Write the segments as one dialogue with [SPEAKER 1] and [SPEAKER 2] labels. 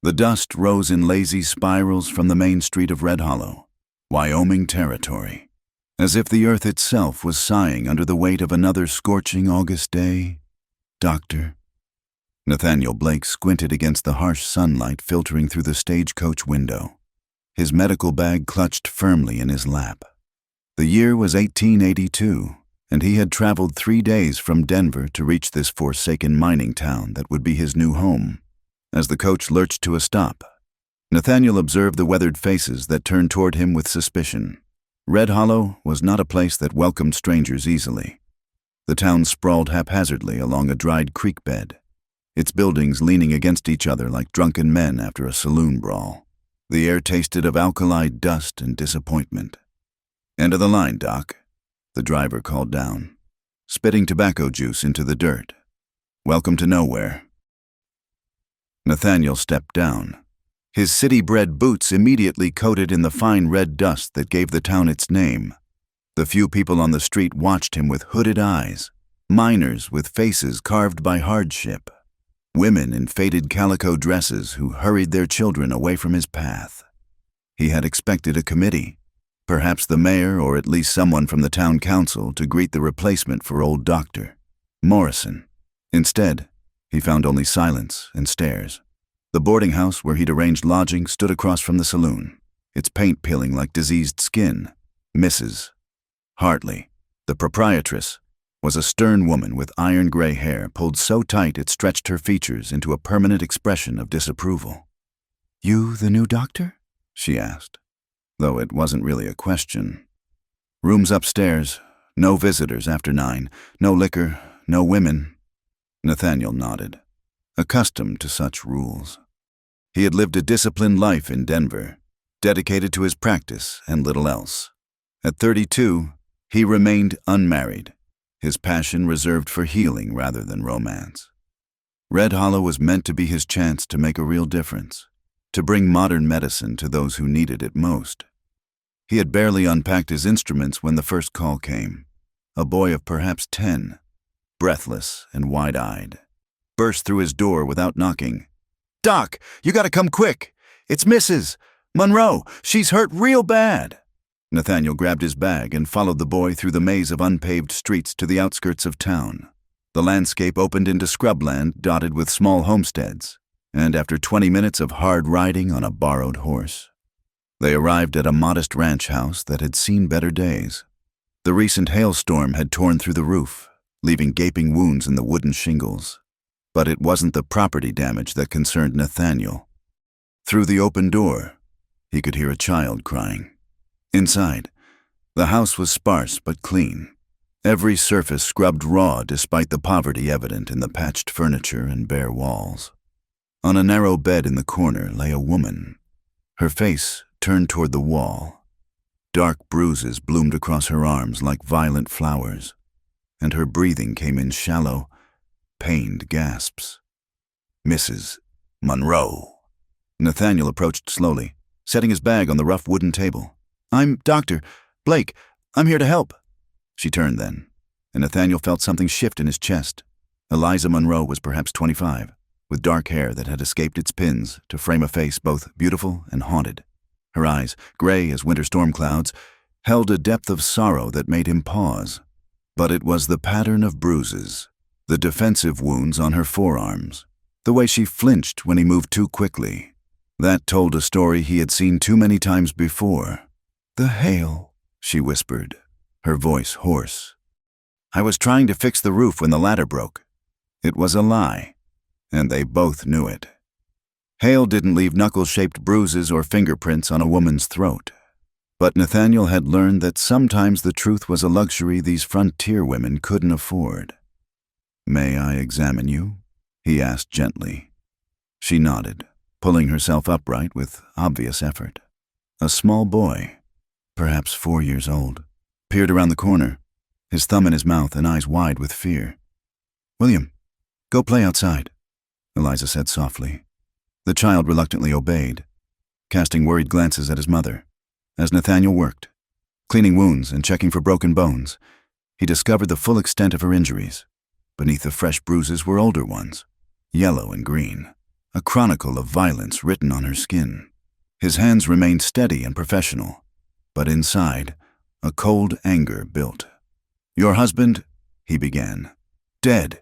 [SPEAKER 1] The dust rose in lazy spirals from the main street of Red Hollow, Wyoming territory, as if the earth itself was sighing under the weight of another scorching August day. "Doctor?" Nathaniel Blake squinted against the harsh sunlight filtering through the stagecoach window, his medical bag clutched firmly in his lap. The year was 1882, and he had traveled 3 days from Denver to reach this forsaken mining town that would be his new home. As the coach lurched to a stop, Nathaniel observed the weathered faces that turned toward him with suspicion. Red Hollow was not a place that welcomed strangers easily. The town sprawled haphazardly along a dried creek bed, its buildings leaning against each other like drunken men after a saloon brawl. The air tasted of alkali dust and disappointment. "End of the line, Doc," the driver called down, spitting tobacco juice into the dirt. "Welcome to nowhere." Nathaniel stepped down, his city-bred boots immediately coated in the fine red dust that gave the town its name. The few people on the street watched him with hooded eyes, miners with faces carved by hardship, women in faded calico dresses who hurried their children away from his path. He had expected a committee, perhaps the mayor or at least someone from the town council, to greet the replacement for old Dr. Morrison. Instead, he found only silence and stares. The boarding house where he'd arranged lodging stood across from the saloon, its paint peeling like diseased skin. Mrs. Hartley, the proprietress, was a stern woman with iron-gray hair pulled so tight it stretched her features into a permanent expression of disapproval. "You the new doctor?" she asked, though it wasn't really a question. "Rooms upstairs, no visitors after 9, no liquor, no women." Nathaniel nodded, accustomed to such rules. He had lived a disciplined life in Denver, dedicated to his practice and little else. At 32, he remained unmarried, his passion reserved for healing rather than romance. Red Hollow was meant to be his chance to make a real difference, to bring modern medicine to those who needed it most. He had barely unpacked his instruments when the first call came. A boy of perhaps 10, breathless and wide-eyed, burst through his door without knocking. "Doc, you gotta come quick! It's Mrs. Monroe! She's hurt real bad!" Nathaniel grabbed his bag and followed the boy through the maze of unpaved streets to the outskirts of town. The landscape opened into scrubland dotted with small homesteads, and after 20 minutes of hard riding on a borrowed horse, they arrived at a modest ranch house that had seen better days. The recent hailstorm had torn through the roof, leaving gaping wounds in the wooden shingles. But it wasn't the property damage that concerned Nathaniel. Through the open door, he could hear a child crying. Inside, the house was sparse but clean, every surface scrubbed raw despite the poverty evident in the patched furniture and bare walls. On a narrow bed in the corner lay a woman, her face turned toward the wall. Dark bruises bloomed across her arms like violent flowers, and her breathing came in shallow, pained gasps. "Mrs. Monroe." Nathaniel approached slowly, setting his bag on the rough wooden table. "I'm Dr. Blake. I'm here to help." She turned then, and Nathaniel felt something shift in his chest. Eliza Monroe was perhaps 25, with dark hair that had escaped its pins to frame a face both beautiful and haunted. Her eyes, gray as winter storm clouds, held a depth of sorrow that made him pause. But it was the pattern of bruises, the defensive wounds on her forearms, the way she flinched when he moved too quickly. That told a story he had seen too many times before. "The hail," she whispered, her voice hoarse. "I was trying to fix the roof when the ladder broke." It was a lie, and they both knew it. Hail didn't leave knuckle-shaped bruises or fingerprints on a woman's throat. But Nathaniel had learned that sometimes the truth was a luxury these frontier women couldn't afford. "May I examine you?" he asked gently. She nodded, pulling herself upright with obvious effort. A small boy, perhaps 4 years old, peered around the corner, his thumb in his mouth and eyes wide with fear. "William, go play outside," Eliza said softly. The child reluctantly obeyed, casting worried glances at his mother. As Nathaniel worked, cleaning wounds and checking for broken bones, he discovered the full extent of her injuries. Beneath the fresh bruises were older ones, yellow and green, a chronicle of violence written on her skin. His hands remained steady and professional, but inside, a cold anger built. "Your husband," he began. "Dead."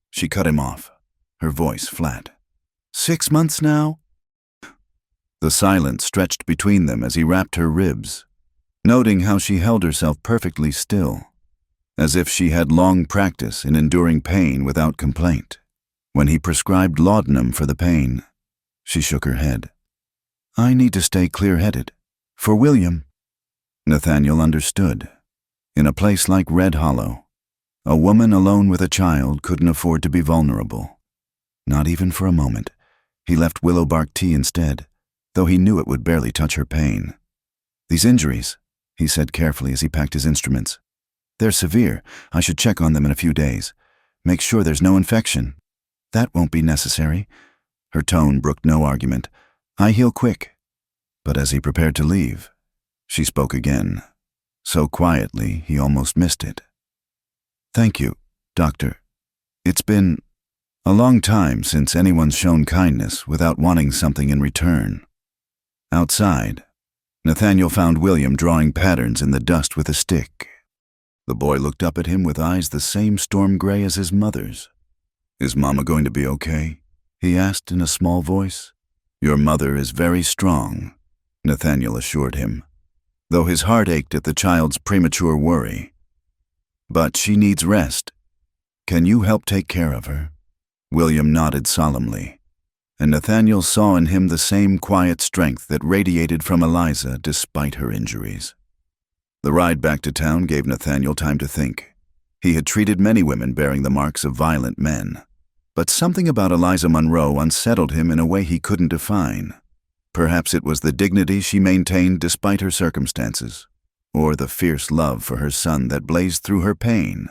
[SPEAKER 1] She cut him off, her voice flat. 6 months now?" The silence stretched between them as he wrapped her ribs, noting how she held herself perfectly still, as if she had long practice in enduring pain without complaint. When he prescribed laudanum for the pain, she shook her head. "I need to stay clear-headed. For William." Nathaniel understood. In a place like Red Hollow, a woman alone with a child couldn't afford to be vulnerable. Not even for a moment. He left willow bark tea instead, though he knew it would barely touch her pain. "These injuries," he said carefully as he packed his instruments. "They're severe. I should check on them in a few days. Make sure there's no infection." "That won't be necessary." Her tone brooked no argument. "I heal quick." But as he prepared to leave, she spoke again, so quietly he almost missed it. "Thank you, Doctor. It's been a long time since anyone's shown kindness without wanting something in return." Outside, Nathaniel found William drawing patterns in the dust with a stick. The boy looked up at him with eyes the same storm gray as his mother's. "Is Mama going to be okay?" he asked in a small voice. "Your mother is very strong," Nathaniel assured him, though his heart ached at the child's premature worry. "But she needs rest. Can you help take care of her?" William nodded solemnly, and Nathaniel saw in him the same quiet strength that radiated from Eliza despite her injuries. The ride back to town gave Nathaniel time to think. He had treated many women bearing the marks of violent men, but something about Eliza Monroe unsettled him in a way he couldn't define. Perhaps it was the dignity she maintained despite her circumstances, or the fierce love for her son that blazed through her pain,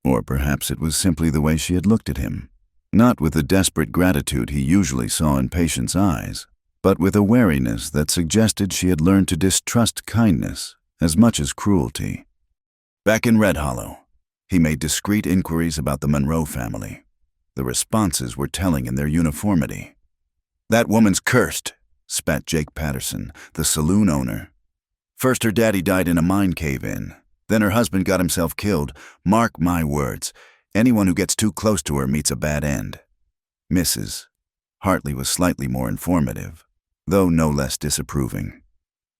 [SPEAKER 1] or perhaps it was simply the way she had looked at him, not with the desperate gratitude he usually saw in patients' eyes, but with a wariness that suggested she had learned to distrust kindness as much as cruelty. Back in Red Hollow, he made discreet inquiries about the Monroe family. The responses were telling in their uniformity. "That woman's cursed," spat Jake Patterson, the saloon owner. "First her daddy died in a mine cave-in. Then her husband got himself killed. Mark my words, anyone who gets too close to her meets a bad end." Mrs. Hartley was slightly more informative, though no less disapproving.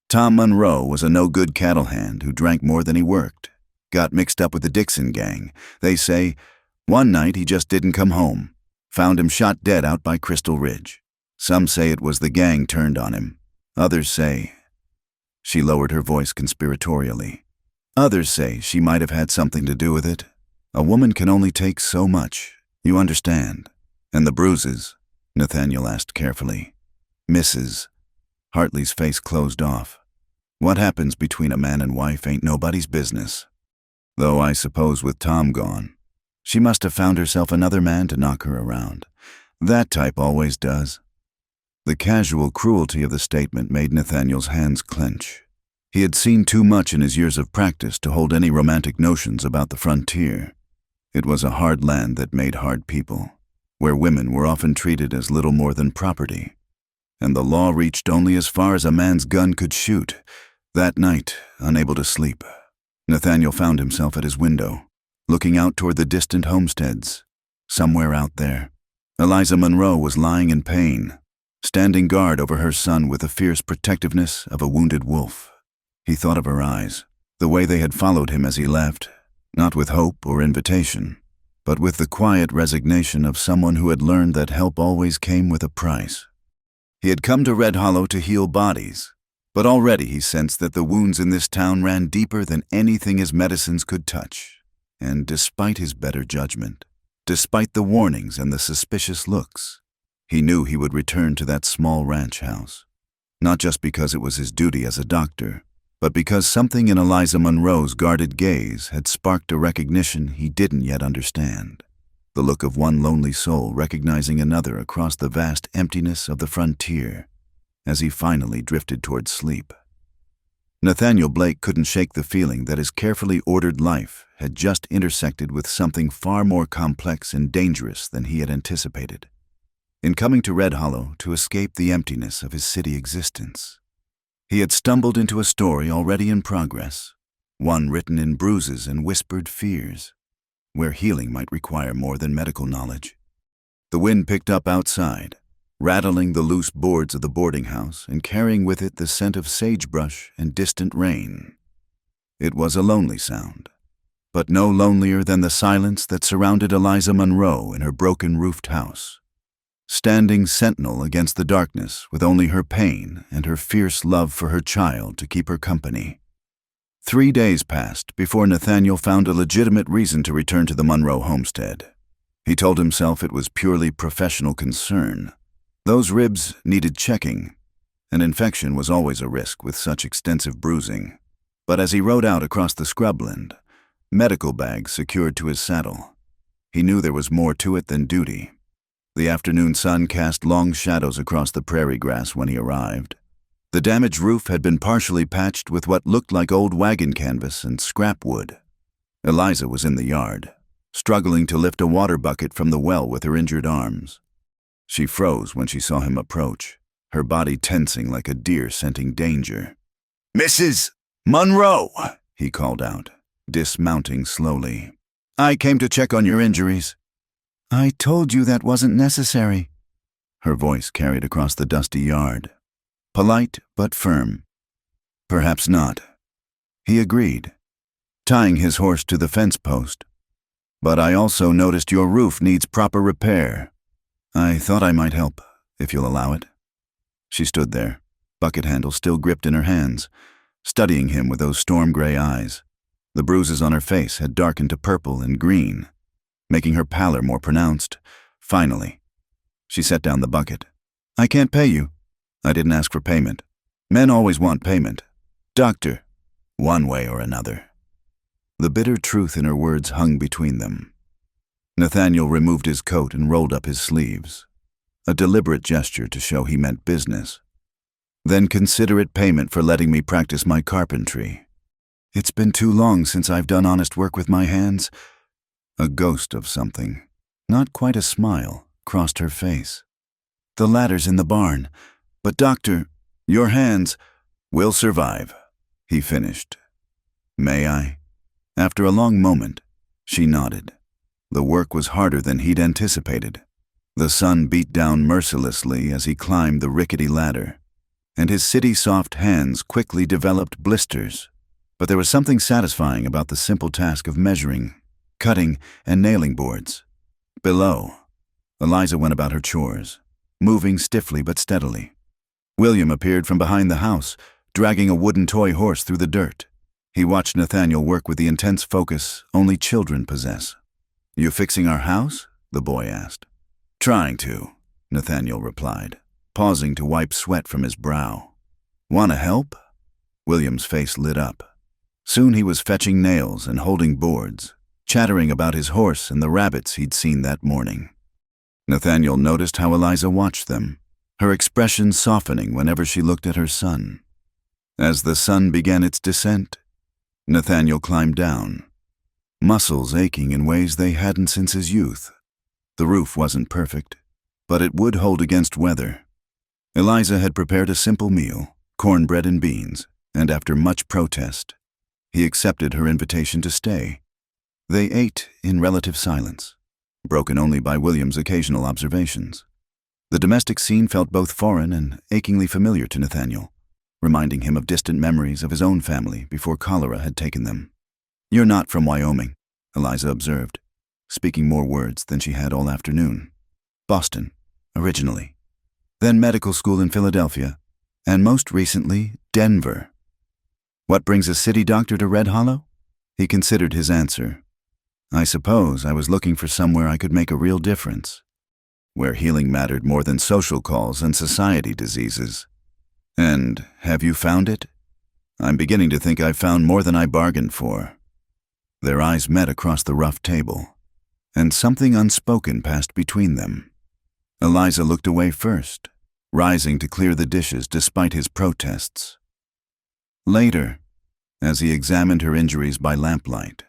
[SPEAKER 1] Tom Monroe was a no-good cattle hand who drank more than he worked. Got mixed up with the Dixon gang. They say, one night he just didn't come home. Found him shot dead out by Crystal Ridge. Some say it was the gang turned on him. Others say... She lowered her voice conspiratorially. "Others say she might have had something to do with it. A woman can only take so much, you understand." "And the bruises?" Nathaniel asked carefully. Mrs. Hartley's face closed off. "What happens between a man and wife ain't nobody's business. Though I suppose with Tom gone, she must have found herself another man to knock her around. That type always does." The casual cruelty of the statement made Nathaniel's hands clench. He had seen too much in his years of practice to hold any romantic notions about the frontier. It was a hard land that made hard people, where women were often treated as little more than property, and the law reached only as far as a man's gun could shoot. That night, unable to sleep, Nathaniel found himself at his window, looking out toward the distant homesteads. Somewhere out there, Eliza Monroe was lying in pain, standing guard over her son with the fierce protectiveness of a wounded wolf. He thought of her eyes, the way they had followed him as he left, not with hope or invitation, but with the quiet resignation of someone who had learned that help always came with a price. He had come to Red Hollow to heal bodies, but already he sensed that the wounds in this town ran deeper than anything his medicines could touch. And despite his better judgment, despite the warnings and the suspicious looks, he knew he would return to that small ranch house, not just because it was his duty as a doctor, but because something in Eliza Monroe's guarded gaze had sparked a recognition he didn't yet understand. The look of one lonely soul recognizing another across the vast emptiness of the frontier as he finally drifted toward sleep. Nathaniel Blake couldn't shake the feeling that his carefully ordered life had just intersected with something far more complex and dangerous than he had anticipated. in coming to Red Hollow to escape the emptiness of his city existence. He had stumbled into a story already in progress, one written in bruises and whispered fears, where healing might require more than medical knowledge. The wind picked up outside, rattling the loose boards of the boarding house and carrying with it the scent of sagebrush and distant rain. It was a lonely sound, but no lonelier than the silence that surrounded Eliza Monroe in her broken-roofed house, standing sentinel against the darkness with only her pain and her fierce love for her child to keep her company. 3 days passed before Nathaniel found a legitimate reason to return to the Monroe homestead. He told himself it was purely professional concern. Those ribs needed checking. An infection was always a risk with such extensive bruising. But as he rode out across the scrubland, medical bags secured to his saddle, he knew there was more to it than duty. The afternoon sun cast long shadows across the prairie grass when he arrived. The damaged roof had been partially patched with what looked like old wagon canvas and scrap wood. Eliza was in the yard, struggling to lift a water bucket from the well with her injured arms. She froze when she saw him approach, her body tensing like a deer scenting danger. "Mrs. Monroe," he called out, dismounting slowly. "I came to check on your injuries." "I told you that wasn't necessary." Her voice carried across the dusty yard, polite but firm. "Perhaps not," he agreed, tying his horse to the fence post. "But I also noticed your roof needs proper repair. I thought I might help, if you'll allow it." She stood there, bucket handle still gripped in her hands, studying him with those storm-gray eyes. The bruises on her face had darkened to purple and green, making her pallor more pronounced. Finally, she set down the bucket. "I can't pay you. I didn't ask for payment. Men always want payment. Doctor, one way or another." The bitter truth in her words hung between them. Nathaniel removed his coat and rolled up his sleeves, a deliberate gesture to show he meant business. "Then consider it payment for letting me practice my carpentry. It's been too long since I've done honest work with my hands." A ghost of something, not quite a smile, crossed her face. "The ladder's in the barn. But doctor, your hands will survive," he finished. "May I?" After a long moment, she nodded. The work was harder than he'd anticipated. The sun beat down mercilessly as he climbed the rickety ladder, and his city-soft hands quickly developed blisters. But there was something satisfying about the simple task of measuring, cutting, and nailing boards. Below, Eliza went about her chores, moving stiffly but steadily. William appeared from behind the house, dragging a wooden toy horse through the dirt. He watched Nathaniel work with the intense focus only children possess. "You fixing our house?" the boy asked. "Trying to," Nathaniel replied, pausing to wipe sweat from his brow. "Want to help?" William's face lit up. Soon he was fetching nails and holding boards, chattering about his horse and the rabbits he'd seen that morning. Nathaniel noticed how Eliza watched them, her expression softening whenever she looked at her son. As the sun began its descent, Nathaniel climbed down, muscles aching in ways they hadn't since his youth. The roof wasn't perfect, but it would hold against weather. Eliza had prepared a simple meal, cornbread and beans, and after much protest, he accepted her invitation to stay. They ate in relative silence, broken only by William's occasional observations. The domestic scene felt both foreign and achingly familiar to Nathaniel, reminding him of distant memories of his own family before cholera had taken them. "You're not from Wyoming," Eliza observed, speaking more words than she had all afternoon. "Boston, originally. Then medical school in Philadelphia, and most recently, Denver. What brings a city doctor to Red Hollow?" He considered his answer. "I suppose I was looking for somewhere I could make a real difference, where healing mattered more than social calls and society diseases. And have you found it?" "I'm beginning to think I've found more than I bargained for." Their eyes met across the rough table, and something unspoken passed between them. Eliza looked away first, rising to clear the dishes despite his protests. Later, as he examined her injuries by lamplight,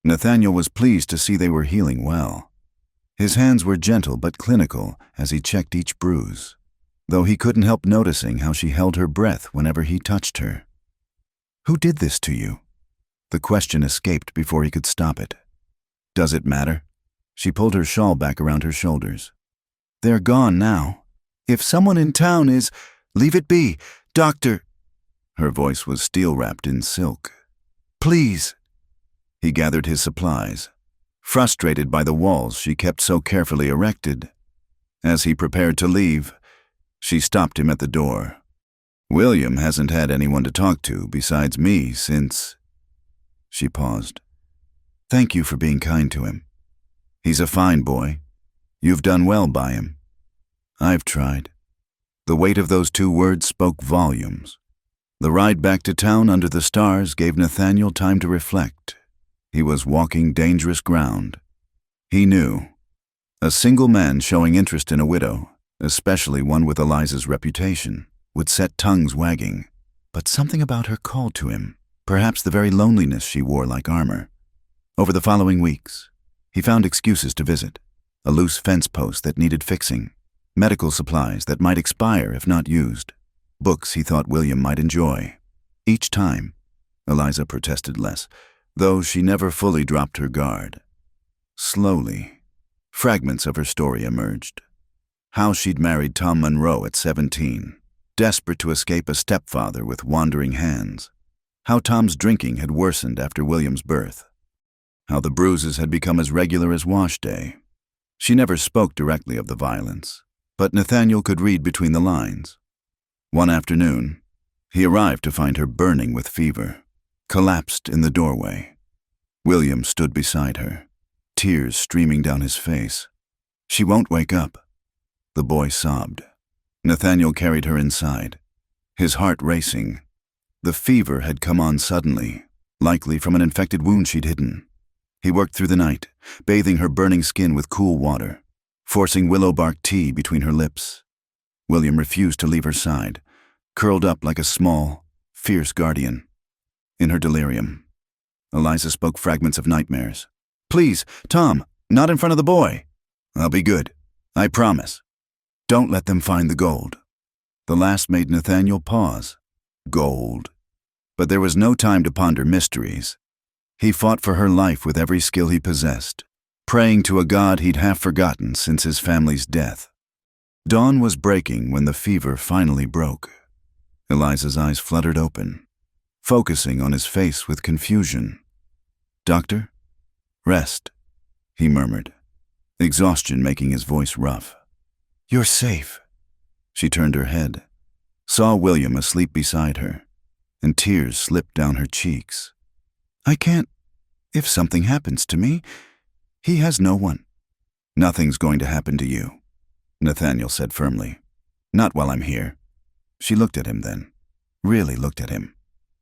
[SPEAKER 1] Nathaniel was pleased to see they were healing well. His hands were gentle but clinical as he checked each bruise, though he couldn't help noticing how she held her breath whenever he touched her. "Who did this to you?" The question escaped before he could stop it. "Does it matter?" She pulled her shawl back around her shoulders. "They're gone now. If someone in town is, leave it be, Doctor." Her voice was steel-wrapped in silk. "Please." He gathered his supplies, frustrated by the walls she kept so carefully erected. As he prepared to leave, she stopped him at the door. "William hasn't had anyone to talk to besides me since—" She paused. "Thank you for being kind to him. He's a fine boy. You've done well by him." "I've tried." The weight of those two words spoke volumes. The ride back to town under the stars gave Nathaniel time to reflect. He was walking dangerous ground. He knew. A single man showing interest in a widow, especially one with Eliza's reputation, would set tongues wagging. But something about her called to him, perhaps the very loneliness she wore like armor. Over the following weeks, he found excuses to visit: a loose fence post that needed fixing, medical supplies that might expire if not used, books he thought William might enjoy. Each time, Eliza protested less, though she never fully dropped her guard. Slowly, fragments of her story emerged. How she'd married Tom Monroe at 17, desperate to escape a stepfather with wandering hands. How Tom's drinking had worsened after William's birth. How the bruises had become as regular as wash day. She never spoke directly of the violence, but Nathaniel could read between the lines. One afternoon, he arrived to find her burning with fever, collapsed in the doorway. William stood beside her, tears streaming down his face. "She won't wake up." The boy sobbed. Nathaniel carried her inside, his heart racing. The fever had come on suddenly, likely from an infected wound she'd hidden. He worked through the night, bathing her burning skin with cool water, forcing willow bark tea between her lips. William refused to leave her side, curled up like a small, fierce guardian. In her delirium, Eliza spoke fragments of nightmares. "Please, Tom, not in front of the boy." "I'll be good. I promise. Don't let them find the gold." The last made Nathaniel pause. Gold. But there was no time to ponder mysteries. He fought for her life with every skill he possessed, praying to a God he'd half forgotten since his family's death. Dawn was breaking when the fever finally broke. Eliza's eyes fluttered open, focusing on his face with confusion. "Doctor? Rest," he murmured, exhaustion making his voice rough. "You're safe." She turned her head, saw William asleep beside her, and tears slipped down her cheeks. "I can't. If something happens to me, he has no one." "Nothing's going to happen to you," Nathaniel said firmly. "Not while I'm here." She looked at him then, really looked at him,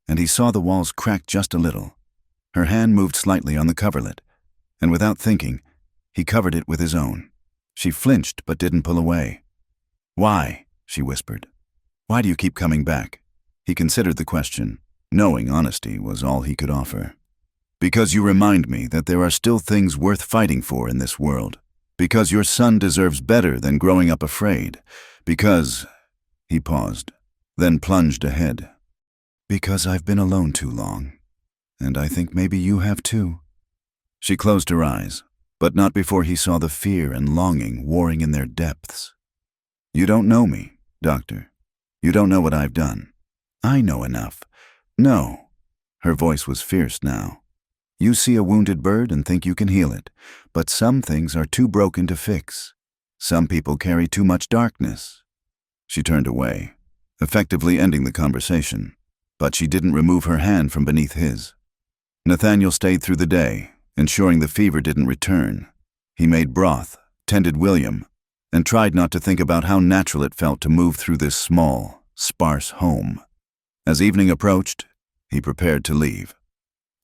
[SPEAKER 1] and he saw the walls crack just a little. Her hand moved slightly on the coverlet, and without thinking, he covered it with his own. She flinched but didn't pull away. "Why?" she whispered. "Why do you keep coming back?" He considered the question, knowing honesty was all he could offer. "Because you remind me that there are still things worth fighting for in this world. Because your son deserves better than growing up afraid. Because—" He paused, then plunged ahead. "Because I've been alone too long. And I think maybe you have too." She closed her eyes, but not before he saw the fear and longing warring in their depths. "You don't know me, Doctor. You don't know what I've done." "I know enough." "No." Her voice was fierce now. "You see a wounded bird and think you can heal it, but some things are too broken to fix. Some people carry too much darkness." She turned away, effectively ending the conversation, but she didn't remove her hand from beneath his. Nathaniel stayed through the day, ensuring the fever didn't return. He made broth, tended William, and tried not to think about how natural it felt to move through this small, sparse home. As evening approached, he prepared to leave.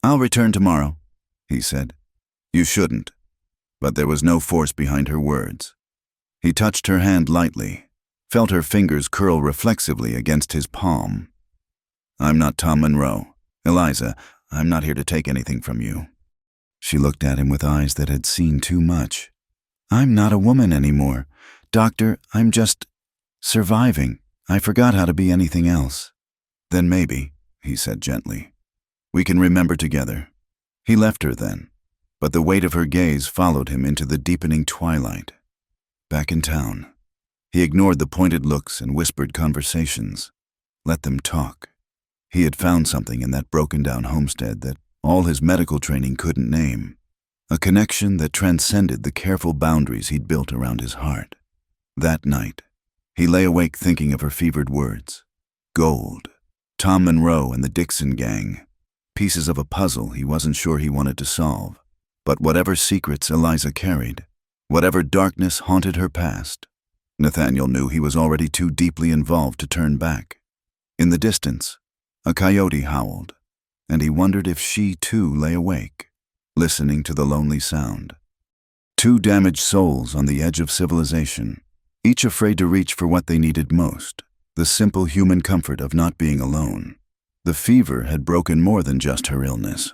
[SPEAKER 1] "I'll return tomorrow," he said. "You shouldn't." But there was no force behind her words. He touched her hand lightly, felt her fingers curl reflexively against his palm. "I'm not Tom Monroe. Eliza, I'm not here to take anything from you." She looked at him with eyes that had seen too much. I'm not a woman anymore. Doctor, I'm just surviving. I forgot how to be anything else. Then maybe, he said gently, we can remember together. He left her then, but the weight of her gaze followed him into the deepening twilight. Back in town, he ignored the pointed looks and whispered conversations. Let them talk. He had found something in that broken-down homestead that all his medical training couldn't name, a connection that transcended the careful boundaries he'd built around his heart. That night, he lay awake thinking of her fevered words. Gold, Tom Monroe and the Dixon gang, pieces of a puzzle he wasn't sure he wanted to solve. But whatever secrets Eliza carried, whatever darkness haunted her past, Nathaniel knew he was already too deeply involved to turn back. In the distance, a coyote howled, and he wondered if she too lay awake, listening to the lonely sound. Two damaged souls on the edge of civilization, each afraid to reach for what they needed most, the simple human comfort of not being alone. The fever had broken more than just her illness.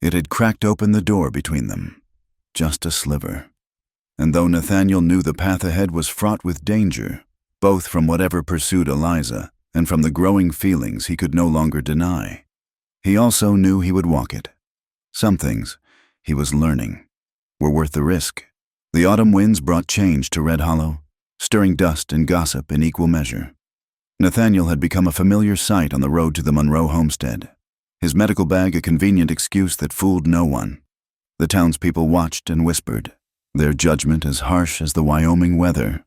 [SPEAKER 1] It had cracked open the door between them, just a sliver. And though Nathaniel knew the path ahead was fraught with danger, both from whatever pursued Eliza and from the growing feelings he could no longer deny, he also knew he would walk it. Some things, he was learning, were worth the risk. The autumn winds brought change to Red Hollow, stirring dust and gossip in equal measure. Nathaniel had become a familiar sight on the road to the Monroe homestead, his medical bag a convenient excuse that fooled no one. The townspeople watched and whispered, their judgment as harsh as the Wyoming weather.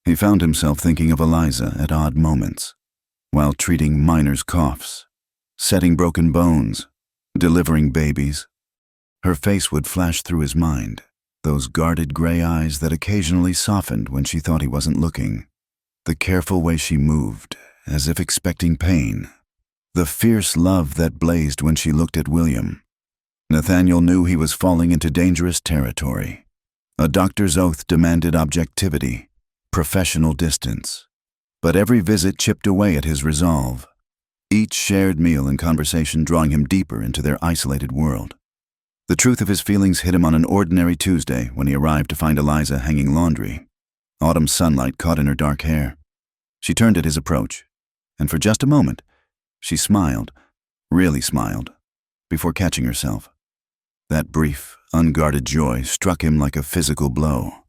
[SPEAKER 1] He found himself thinking of Eliza at odd moments, while treating miners' coughs, setting broken bones, delivering babies. Her face would flash through his mind, those guarded gray eyes that occasionally softened when she thought he wasn't looking, the careful way she moved, as if expecting pain, the fierce love that blazed when she looked at William. Nathaniel knew he was falling into dangerous territory. A doctor's oath demanded objectivity, professional distance. But every visit chipped away at his resolve, each shared meal and conversation drawing him deeper into their isolated world. The truth of his feelings hit him on an ordinary Tuesday when he arrived to find Eliza hanging laundry. Autumn sunlight caught in her dark hair. She turned at his approach, and for just a moment, she smiled, really smiled, before catching herself. That brief, unguarded joy struck him like a physical blow.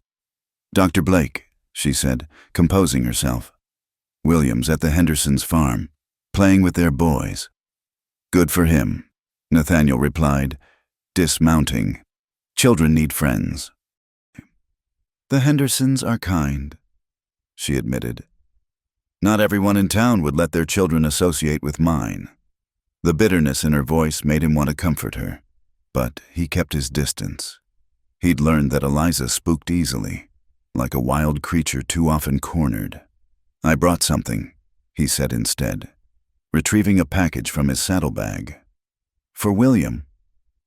[SPEAKER 1] "Dr. Blake," she said, composing herself. "William's at the Hendersons' farm, playing with their boys." "Good for him," Nathaniel replied, dismounting. "Children need friends." "The Hendersons are kind," she admitted. "Not everyone in town would let their children associate with mine." The bitterness in her voice made him want to comfort her, but he kept his distance. He'd learned that Eliza spooked easily, like a wild creature too often cornered. "I brought something," he said instead, retrieving a package from his saddlebag. "For William."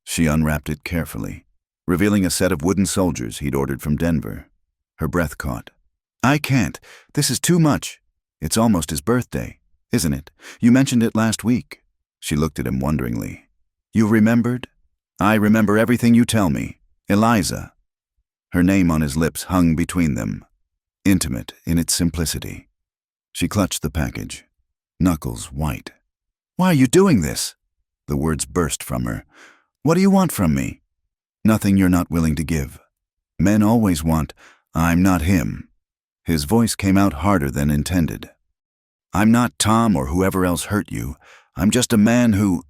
[SPEAKER 1] She unwrapped it carefully, revealing a set of wooden soldiers he'd ordered from Denver. Her breath caught. "I can't. This is too much. It's almost his birthday, isn't it? You mentioned it last week." She looked at him wonderingly. "You remembered?" "I remember everything you tell me. Eliza." Her name on his lips hung between them, intimate in its simplicity. She clutched the package, knuckles white. "Why are you doing this?" The words burst from her. "What do you want from me?" "Nothing you're not willing to give. Men always want, I'm not him." His voice came out harder than intended. "I'm not Tom or whoever else hurt you. I'm just a man who—"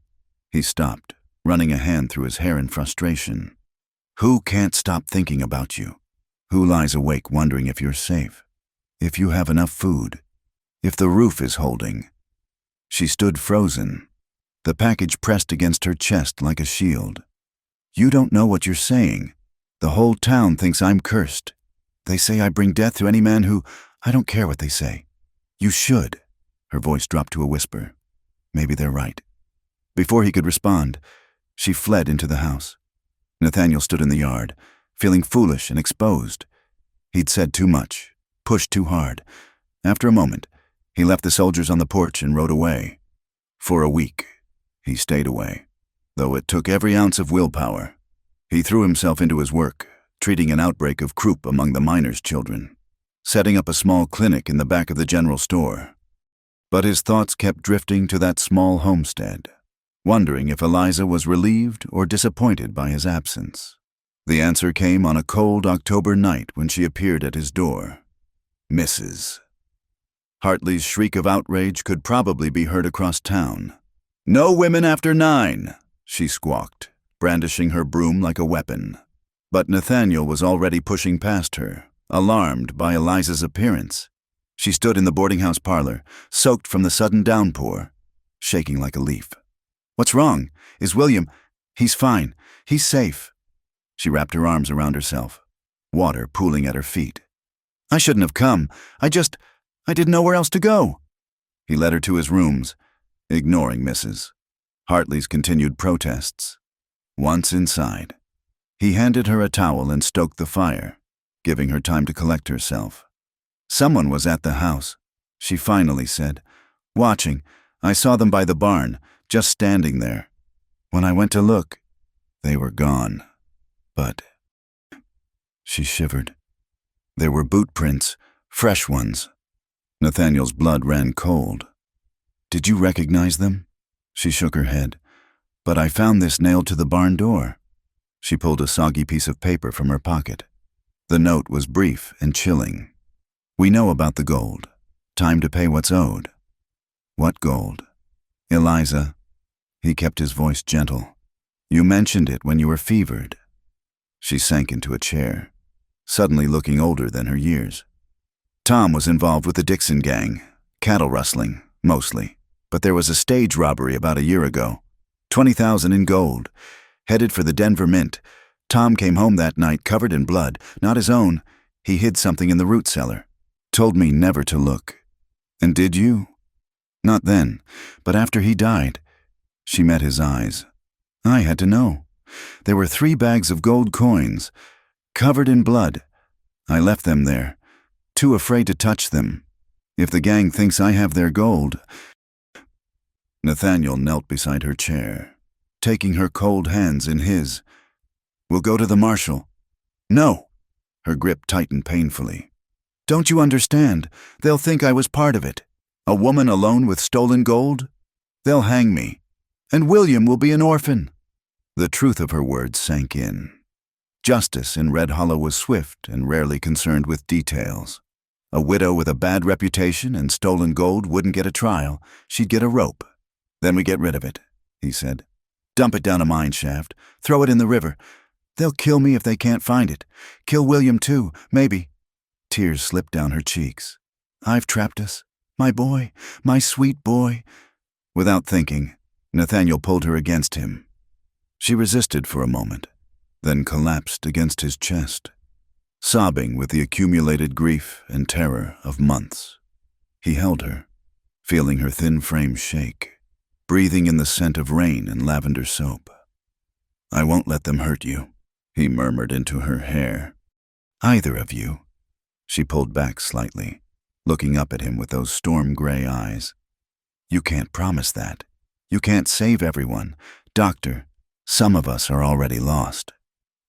[SPEAKER 1] He stopped, running a hand through his hair in frustration. "Who can't stop thinking about you? Who lies awake wondering if you're safe, if you have enough food, if the roof is holding?" She stood frozen, the package pressed against her chest like a shield. "You don't know what you're saying. The whole town thinks I'm cursed. They say I bring death to any man who— I don't care what they say. You should." Her voice dropped to a whisper. Maybe they're right. Before he could respond, she fled into the house. Nathaniel stood in the yard, feeling foolish and exposed. He'd said too much, pushed too hard. After a moment, he left the soldiers on the porch and rode away. For a week, he stayed away, though it took every ounce of willpower. He threw himself into his work, treating an outbreak of croup among the miners' children, setting up a small clinic in the back of the general store. But his thoughts kept drifting to that small homestead, wondering if Eliza was relieved or disappointed by his absence. The answer came on a cold October night when she appeared at his door. Mrs. Hartley's shriek of outrage could probably be heard across town. "No women after 9, she squawked, brandishing her broom like a weapon. But Nathaniel was already pushing past her, alarmed by Eliza's appearance. She stood in the boarding house parlor, soaked from the sudden downpour, shaking like a leaf. "What's wrong? Is William—" "He's fine. He's safe." She wrapped her arms around herself, water pooling at her feet. "I shouldn't have come. I didn't know where else to go." He led her to his rooms, ignoring Mrs. Hartley's continued protests. Once inside, he handed her a towel and stoked the fire, giving her time to collect herself. "Someone was at the house," she finally said. "Watching. I saw them by the barn, just standing there. When I went to look, they were gone. But—" She shivered. There were boot prints, fresh ones. Nathaniel's blood ran cold. "Did you recognize them?" She shook her head. "But I found this nailed to the barn door." She pulled a soggy piece of paper from her pocket. The note was brief and chilling. "We know about the gold. Time to pay what's owed." "What gold?" "Eliza." He kept his voice gentle. "You mentioned it when you were fevered." She sank into a chair, suddenly looking older than her years. "Tom was involved with the Dixon gang, cattle rustling, mostly. But there was a stage robbery about a year ago. 20,000 in gold, headed for the Denver Mint. Tom came home that night covered in blood, not his own. He hid something in the root cellar. Told me never to look." "And did you?" "Not then, but after he died." She met his eyes. "I had to know. There were 3 bags of gold coins, covered in blood. I left them there, too afraid to touch them. If the gang thinks I have their gold—" Nathaniel knelt beside her chair, taking her cold hands in his. "We'll go to the marshal." "No." Her grip tightened painfully. "Don't you understand? They'll think I was part of it. A woman alone with stolen gold? They'll hang me. And William will be an orphan." The truth of her words sank in. Justice in Red Hollow was swift and rarely concerned with details. A widow with a bad reputation and stolen gold wouldn't get a trial. She'd get a rope. "Then we get rid of it," he said. "Dump it down a mine shaft. Throw it in the river. They'll kill me if they can't find it. Kill William too, maybe." Tears slipped down her cheeks. "I've trapped us. My boy, my sweet boy." Without thinking, Nathaniel pulled her against him. She resisted for a moment, then collapsed against his chest, sobbing with the accumulated grief and terror of months. He held her, feeling her thin frame shake, breathing in the scent of rain and lavender soap. "I won't let them hurt you," he murmured into her hair. "Either of you." She pulled back slightly, looking up at him with those storm-gray eyes. "You can't promise that. You can't save everyone. Doctor, some of us are already lost."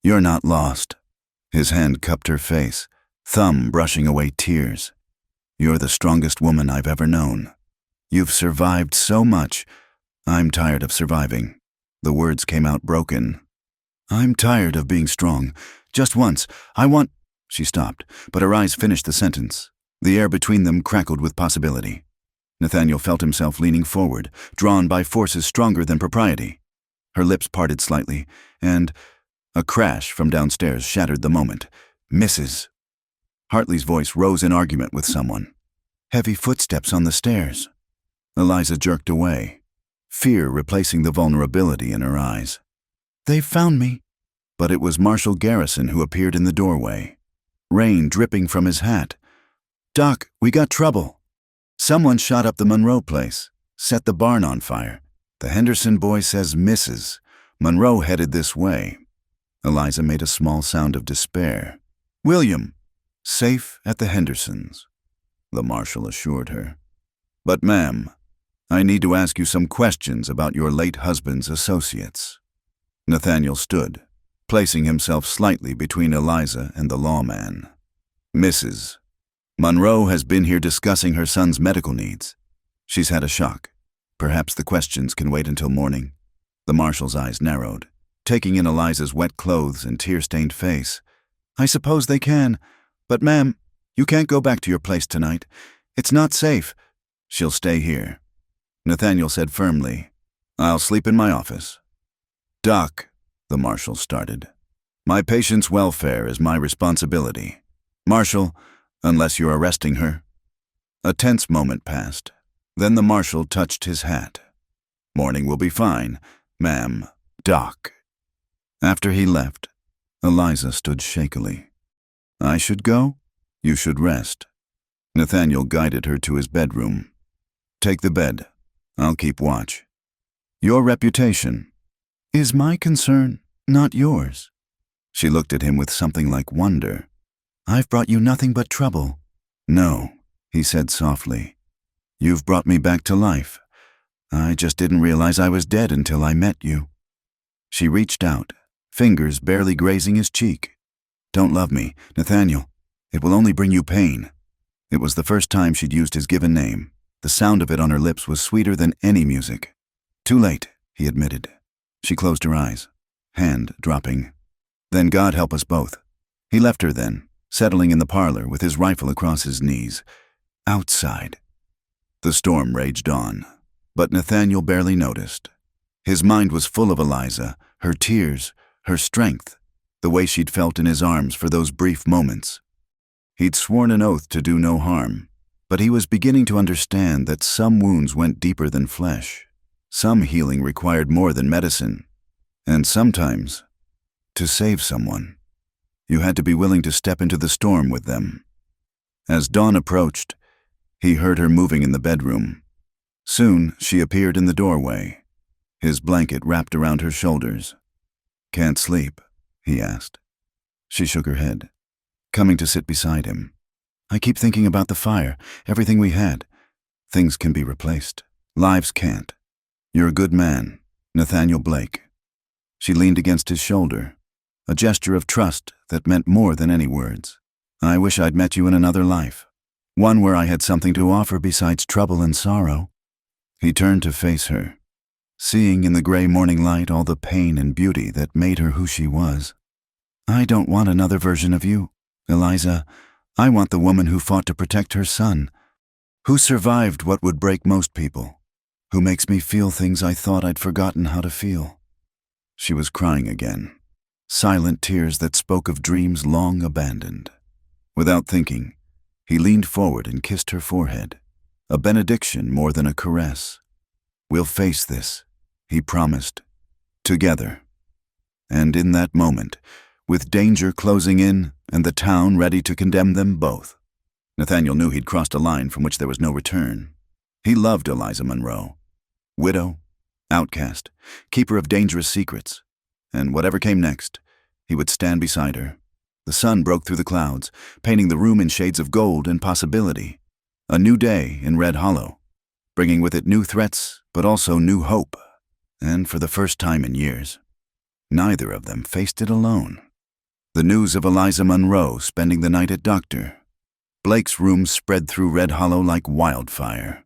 [SPEAKER 1] "You're not lost." His hand cupped her face, thumb brushing away tears. "You're the strongest woman I've ever known. You've survived so much. I'm tired of surviving." The words came out broken. "I'm tired of being strong. Just once. I want—" She stopped, but her eyes finished the sentence. The air between them crackled with possibility. Nathaniel felt himself leaning forward, drawn by forces stronger than propriety. Her lips parted slightly, and a crash from downstairs shattered the moment. "Mrs." Hartley's voice rose in argument with someone. Heavy footsteps on the stairs. Eliza jerked away, fear replacing the vulnerability in her eyes. "They've found me." But it was Marshal Garrison who appeared in the doorway, rain dripping from his hat. "Doc, we got trouble. Someone shot up the Monroe place, set the barn on fire. The Henderson boy says Mrs. Monroe headed this way." Eliza made a small sound of despair. "William, safe at the Hendersons," the marshal assured her. "But ma'am, I need to ask you some questions about your late husband's associates." Nathaniel stood, placing himself slightly between Eliza and the lawman. Mrs. Monroe has been here discussing her son's medical needs. She's had a shock. Perhaps the questions can wait until morning. The marshal's eyes narrowed, taking in Eliza's wet clothes and tear-stained face. I suppose they can, but ma'am, you can't go back to your place tonight. It's not safe. She'll stay here. Nathaniel said firmly, I'll sleep in my office. Doc, the marshal started. My patient's welfare is my responsibility. Marshal, unless you're arresting her. A tense moment passed. Then the marshal touched his hat. Morning will be fine, ma'am. Doc. After he left, Eliza stood shakily. I should go? You should rest. Nathaniel guided her to his bedroom. Take the bed. I'll keep watch. Your reputation is my concern, not yours. She looked at him with something like wonder. I've brought you nothing but trouble. No, he said softly. You've brought me back to life. I just didn't realize I was dead until I met you. She reached out, fingers barely grazing his cheek. Don't love me, Nathaniel. It will only bring you pain. It was the first time she'd used his given name. The sound of it on her lips was sweeter than any music. Too late, he admitted. She closed her eyes, hand dropping. Then God help us both. He left her then, settling in the parlor with his rifle across his knees. Outside. The storm raged on, but Nathaniel barely noticed. His mind was full of Eliza, her tears, her strength, the way she'd felt in his arms for those brief moments. He'd sworn an oath to do no harm, but he was beginning to understand that some wounds went deeper than flesh. Some healing required more than medicine, and sometimes, to save someone, you had to be willing to step into the storm with them. As dawn approached, he heard her moving in the bedroom. Soon, she appeared in the doorway, his blanket wrapped around her shoulders. Can't sleep? He asked. She shook her head, coming to sit beside him. I keep thinking about the fire, everything we had. Things can be replaced. Lives can't. You're a good man, Nathaniel Blake. She leaned against his shoulder, a gesture of trust that meant more than any words. I wish I'd met you in another life, one where I had something to offer besides trouble and sorrow. He turned to face her, seeing in the gray morning light all the pain and beauty that made her who she was. I don't want another version of you, Eliza. I want the woman who fought to protect her son, who survived what would break most people, who makes me feel things I thought I'd forgotten how to feel. She was crying again, silent tears that spoke of dreams long abandoned. Without thinking, he leaned forward and kissed her forehead, a benediction more than a caress. We'll face this, he promised, together. And in that moment, with danger closing in and the town ready to condemn them both, Nathaniel knew he'd crossed a line from which there was no return. He loved Eliza Monroe. Widow, outcast, keeper of dangerous secrets, and whatever came next, he would stand beside her. The sun broke through the clouds, painting the room in shades of gold and possibility. A new day in Red Hollow, bringing with it new threats, but also new hope. And for the first time in years, neither of them faced it alone. The news of Eliza Monroe spending the night at Dr. Blake's room spread through Red Hollow like wildfire.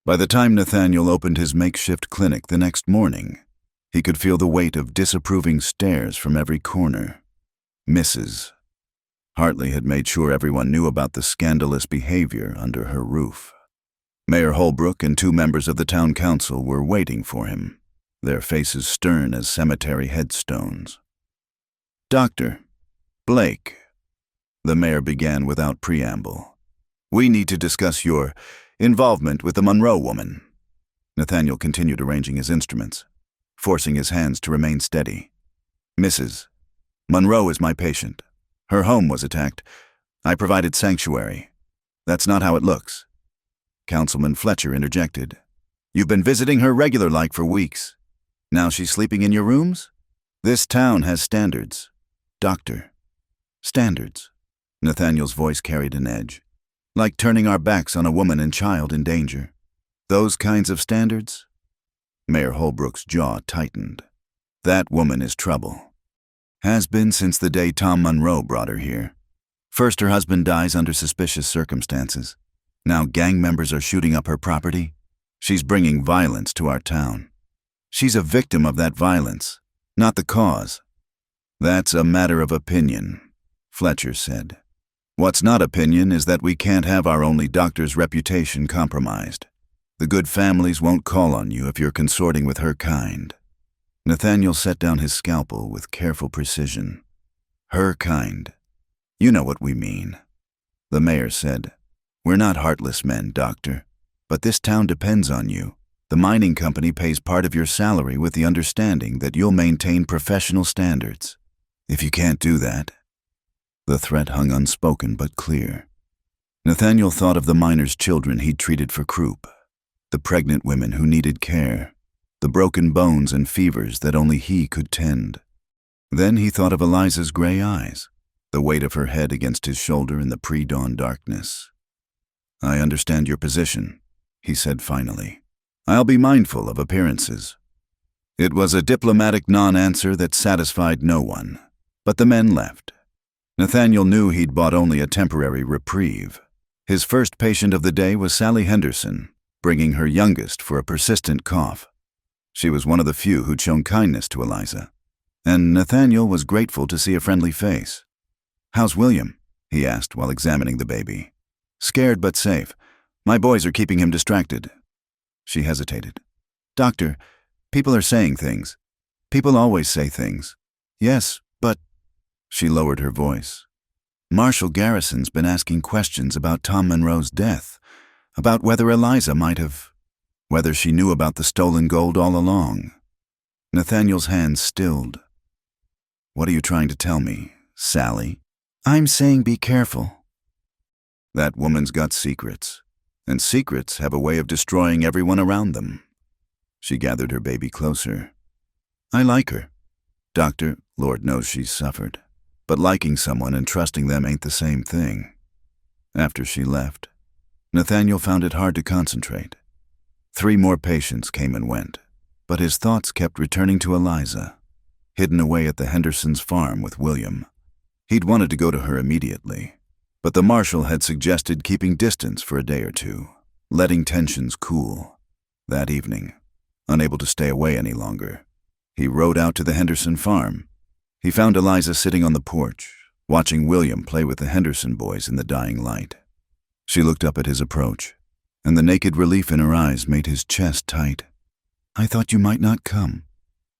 [SPEAKER 1] By the time Nathaniel opened his makeshift clinic the next morning, he could feel the weight of disapproving stares from every corner. Mrs. Hartley had made sure everyone knew about the scandalous behavior under her roof. Mayor Holbrook and 2 members of the town council were waiting for him, their faces stern as cemetery headstones. Dr. Blake, the mayor began without preamble. We need to discuss your involvement with the Monroe woman. Nathaniel continued arranging his instruments, forcing his hands to remain steady. Mrs. Monroe is my patient. Her home was attacked. I provided sanctuary. That's not how it looks. Councilman Fletcher interjected. You've been visiting her regular-like for weeks. Now she's sleeping in your rooms? This town has standards. Doctor. Standards. Nathaniel's voice carried an edge. Like turning our backs on a woman and child in danger. Those kinds of standards? Mayor Holbrook's jaw tightened. That woman is trouble. Has been since the day Tom Monroe brought her here. First, her husband dies under suspicious circumstances. Now gang members are shooting up her property. She's bringing violence to our town. She's a victim of that violence, not the cause. That's a matter of opinion, Fletcher said. What's not opinion is that we can't have our only doctor's reputation compromised. The good families won't call on you if you're consorting with her kind. Nathaniel set down his scalpel with careful precision. Her kind. You know what we mean. The mayor said, We're not heartless men, doctor, but this town depends on you. The mining company pays part of your salary with the understanding that you'll maintain professional standards. If you can't do that... The threat hung unspoken but clear. Nathaniel thought of the miners' children he'd treated for croup, the pregnant women who needed care, the broken bones and fevers that only he could tend. Then he thought of Eliza's gray eyes, the weight of her head against his shoulder in the pre-dawn darkness. I understand your position, he said finally. I'll be mindful of appearances. It was a diplomatic non-answer that satisfied no one, but the men left. Nathaniel knew he'd bought only a temporary reprieve. His first patient of the day was Sally Henderson, bringing her youngest for a persistent cough. She was one of the few who'd shown kindness to Eliza, and Nathaniel was grateful to see a friendly face. How's William? He asked while examining the baby. Scared but safe. My boys are keeping him distracted. She hesitated. Doctor, people are saying things. People always say things. Yes, but... She lowered her voice. Marshal Garrison's been asking questions about Tom Monroe's death, about whether Eliza might have... whether she knew about the stolen gold all along. Nathaniel's hands stilled. What are you trying to tell me, Sally? I'm saying be careful. That woman's got secrets, and secrets have a way of destroying everyone around them. She gathered her baby closer. I like her. Doctor, Lord knows she's suffered, but liking someone and trusting them ain't the same thing. After she left, Nathaniel found it hard to concentrate. 3 more patients came and went, but his thoughts kept returning to Eliza, hidden away at the Hendersons' farm with William. He'd wanted to go to her immediately, but the marshal had suggested keeping distance for a day or two, letting tensions cool. That evening, unable to stay away any longer, he rode out to the Henderson farm. He found Eliza sitting on the porch, watching William play with the Henderson boys in the dying light. She looked up at his approach, and the naked relief in her eyes made his chest tight. I thought you might not come,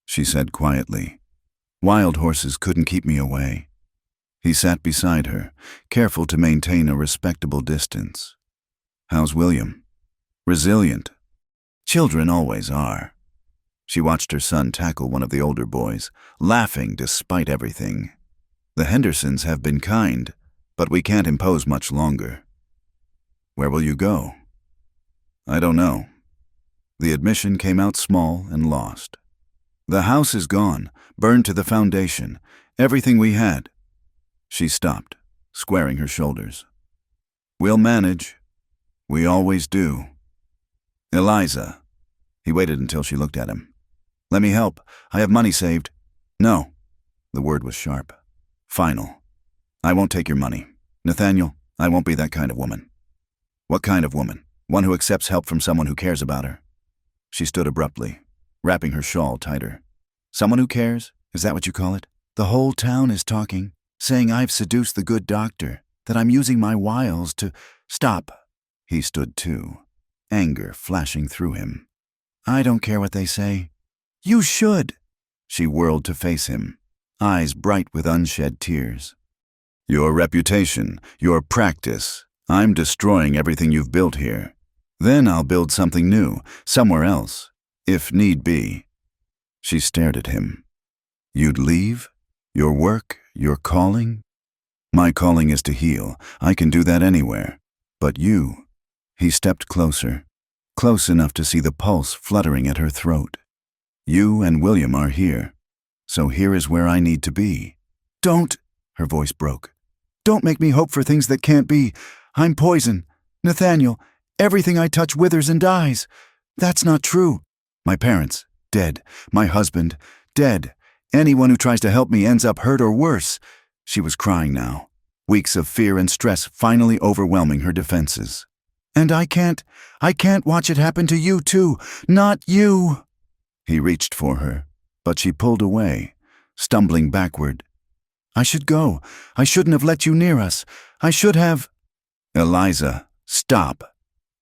[SPEAKER 1] she said quietly. Wild horses couldn't keep me away. He sat beside her, careful to maintain a respectable distance. How's William? Resilient. Children always are. She watched her son tackle one of the older boys, laughing despite everything. The Hendersons have been kind, but we can't impose much longer. Where will you go? I don't know. The admission came out small and lost. The house is gone, burned to the foundation, everything we had. She stopped, squaring her shoulders. We'll manage. We always do. Eliza. He waited until she looked at him. Let me help. I have money saved. No. The word was sharp. Final. I won't take your money. Nathaniel, I won't be that kind of woman. What kind of woman? One who accepts help from someone who cares about her. She stood abruptly, wrapping her shawl tighter. Someone who cares? Is that what you call it? The whole town is talking, saying I've seduced the good doctor, that I'm using my wiles to... Stop. He stood too, anger flashing through him. I don't care what they say. You should. She whirled to face him, eyes bright with unshed tears. Your reputation, your practice. I'm destroying everything you've built here. Then I'll build something new, somewhere else, if need be. She stared at him. You'd leave? Your work? Your calling? My calling is to heal. I can do that anywhere. But you... He stepped closer, close enough to see the pulse fluttering at her throat. You and William are here, so here is where I need to be. Don't, her voice broke. Don't make me hope for things that can't be. I'm poison. Nathaniel, everything I touch withers and dies. That's not true. My parents, dead. My husband, dead. Anyone who tries to help me ends up hurt or worse. She was crying now, weeks of fear and stress finally overwhelming her defenses. And I can't watch it happen to you too. Not you. He reached for her, but she pulled away, stumbling backward. I should go. I shouldn't have let you near us. I should have. Eliza, stop.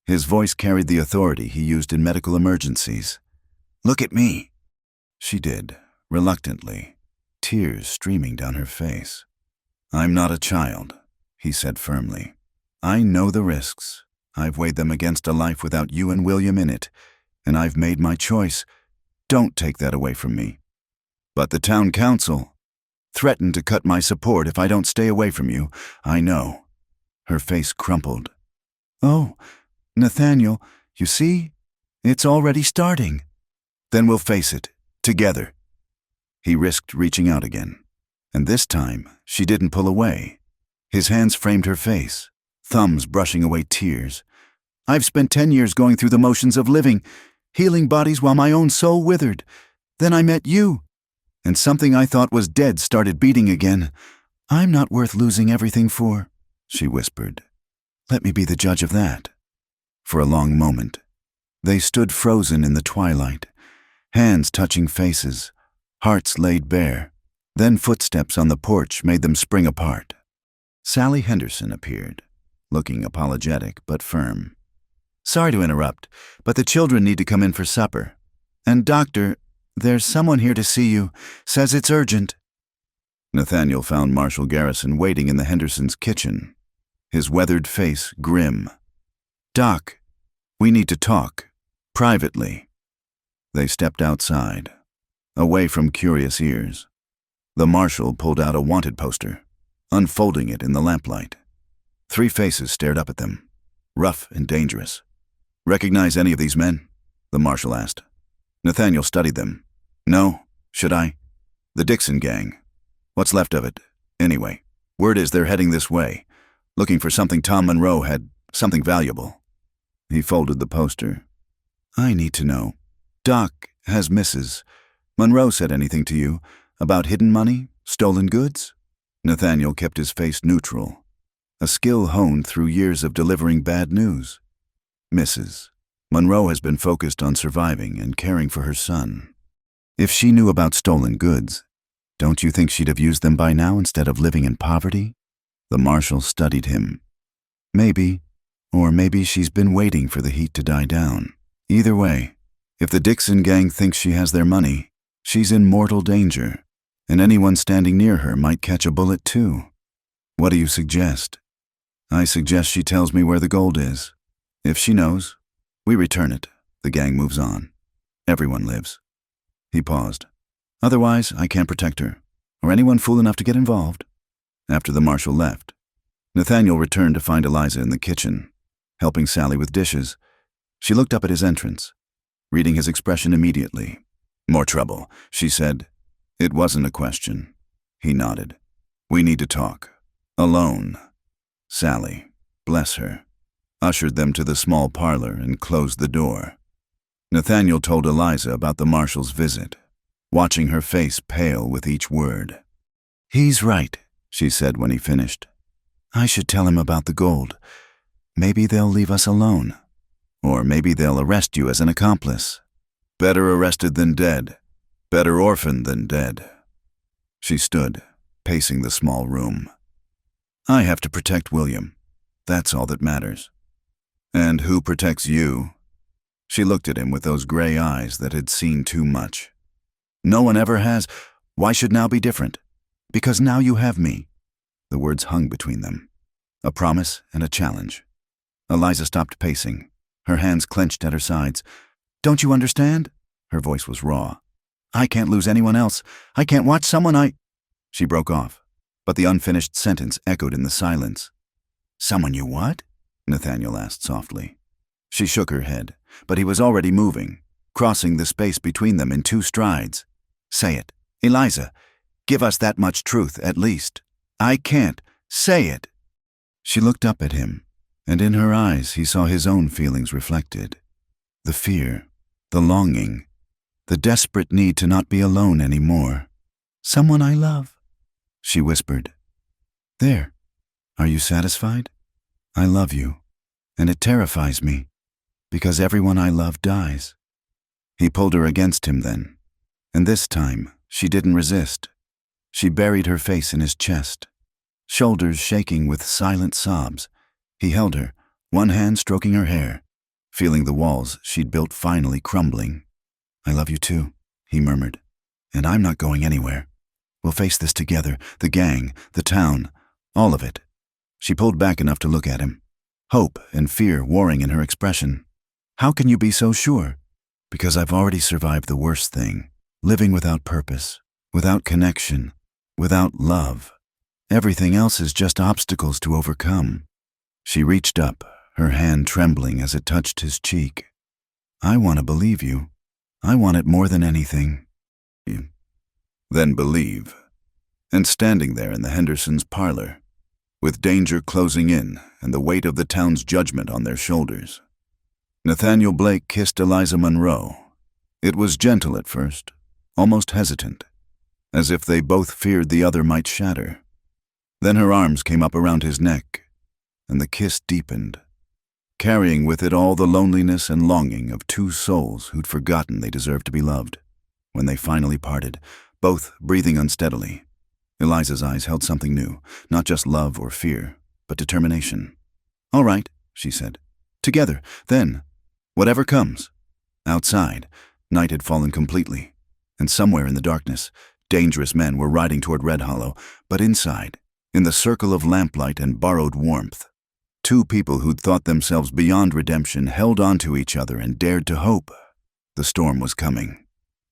[SPEAKER 1] His voice carried the authority he used in medical emergencies. Look at me. She did, reluctantly, tears streaming down her face. I'm not a child, he said firmly. I know the risks. I've weighed them against a life without you and William in it, and I've made my choice. Don't take that away from me. But the town council threatened to cut my support if I don't stay away from you. I know. Her face crumpled. Oh, Nathaniel, you see? It's already starting. Then we'll face it, together. He risked reaching out again, and this time she didn't pull away. His hands framed her face, thumbs brushing away tears. I've spent 10 years going through the motions of living, healing bodies while my own soul withered. Then I met you, and something I thought was dead started beating again. I'm not worth losing everything for, she whispered. Let me be the judge of that. For a long moment, they stood frozen in the twilight, hands touching faces, hearts laid bare. Then footsteps on the porch made them spring apart. Sally Henderson appeared, looking apologetic but firm. Sorry to interrupt, but the children need to come in for supper. And doctor, there's someone here to see you. Says it's urgent. Nathaniel found Marshal Garrison waiting in the Hendersons' kitchen, his weathered face grim. Doc, we need to talk, privately. They stepped outside, away from curious ears. The marshal pulled out a wanted poster, unfolding it in the lamplight. 3 faces stared up at them, rough and dangerous. Recognize any of these men? The marshal asked. Nathaniel studied them. No, should I? The Dixon gang. What's left of it? Anyway, word is they're heading this way, looking for something Tom Monroe had, something valuable. He folded the poster. I need to know. Doc has Mrs. Monroe said anything to you about hidden money, stolen goods? Nathaniel kept his face neutral, a skill honed through years of delivering bad news. Mrs. Monroe has been focused on surviving and caring for her son. If she knew about stolen goods, don't you think she'd have used them by now instead of living in poverty? The marshal studied him. Maybe, or maybe she's been waiting for the heat to die down. Either way, if the Dixon gang thinks she has their money, she's in mortal danger, and anyone standing near her might catch a bullet too. What do you suggest? I suggest she tells me where the gold is. If she knows, we return it. The gang moves on. Everyone lives. He paused. Otherwise, I can't protect her, or anyone fool enough to get involved. After the marshal left, Nathaniel returned to find Eliza in the kitchen, helping Sally with dishes. She looked up at his entrance, reading his expression immediately. More trouble, she said. It wasn't a question. He nodded. We need to talk. Alone. Sally, bless her, ushered them to the small parlor and closed the door. Nathaniel told Eliza about the marshal's visit, watching her face pale with each word. He's right, she said when he finished. I should tell him about the gold. Maybe they'll leave us alone. Or maybe they'll arrest you as an accomplice. Better arrested than dead. Better orphaned than dead. She stood, pacing the small room. I have to protect William. That's all that matters. And who protects you? She looked at him with those gray eyes that had seen too much. No one ever has. Why should now be different? Because now you have me. The words hung between them. A promise and a challenge. Eliza stopped pacing, her hands clenched at her sides. Don't you understand? Her voice was raw. I can't lose anyone else. I can't watch someone She broke off, but the unfinished sentence echoed in the silence. Someone you what? Nathaniel asked softly. She shook her head, but he was already moving, crossing the space between them in 2 strides. Say it. Eliza, give us that much truth, at least. I can't. Say it. She looked up at him, and in her eyes he saw his own feelings reflected. The fear, the longing, the desperate need to not be alone anymore. Someone I love, she whispered. There. Are you satisfied? I love you, and it terrifies me, because everyone I love dies. He pulled her against him then, and this time she didn't resist. She buried her face in his chest, shoulders shaking with silent sobs. He held her, one hand stroking her hair, feeling the walls she'd built finally crumbling. I love you too, he murmured, and I'm not going anywhere. We'll face this together, the gang, the town, all of it. She pulled back enough to look at him, hope and fear warring in her expression. How can you be so sure? Because I've already survived the worst thing, living without purpose, without connection, without love. Everything else is just obstacles to overcome. She reached up, her hand trembling as it touched his cheek. I want to believe you. I want it more than anything. Then believe. And standing there in the Hendersons' parlor, with danger closing in and the weight of the town's judgment on their shoulders, Nathaniel Blake kissed Eliza Monroe. It was gentle at first, almost hesitant, as if they both feared the other might shatter. Then her arms came up around his neck, and the kiss deepened, carrying with it all the loneliness and longing of two souls who'd forgotten they deserved to be loved. When they finally parted, both breathing unsteadily, Eliza's eyes held something new, not just love or fear, but determination. All right, she said. Together, then, whatever comes. Outside, night had fallen completely, and somewhere in the darkness, dangerous men were riding toward Red Hollow, but inside, in the circle of lamplight and borrowed warmth, two people who'd thought themselves beyond redemption held on to each other and dared to hope. The storm was coming,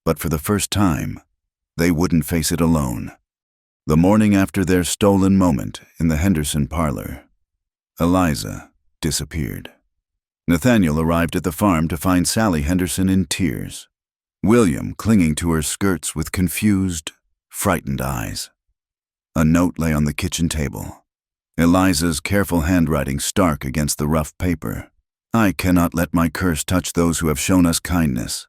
[SPEAKER 1] but for the first time, they wouldn't face it alone. The morning after their stolen moment in the Henderson parlor, Eliza disappeared. Nathaniel arrived at the farm to find Sally Henderson in tears, William clinging to her skirts with confused, frightened eyes. A note lay on the kitchen table, Eliza's careful handwriting stark against the rough paper. I cannot let my curse touch those who have shown us kindness.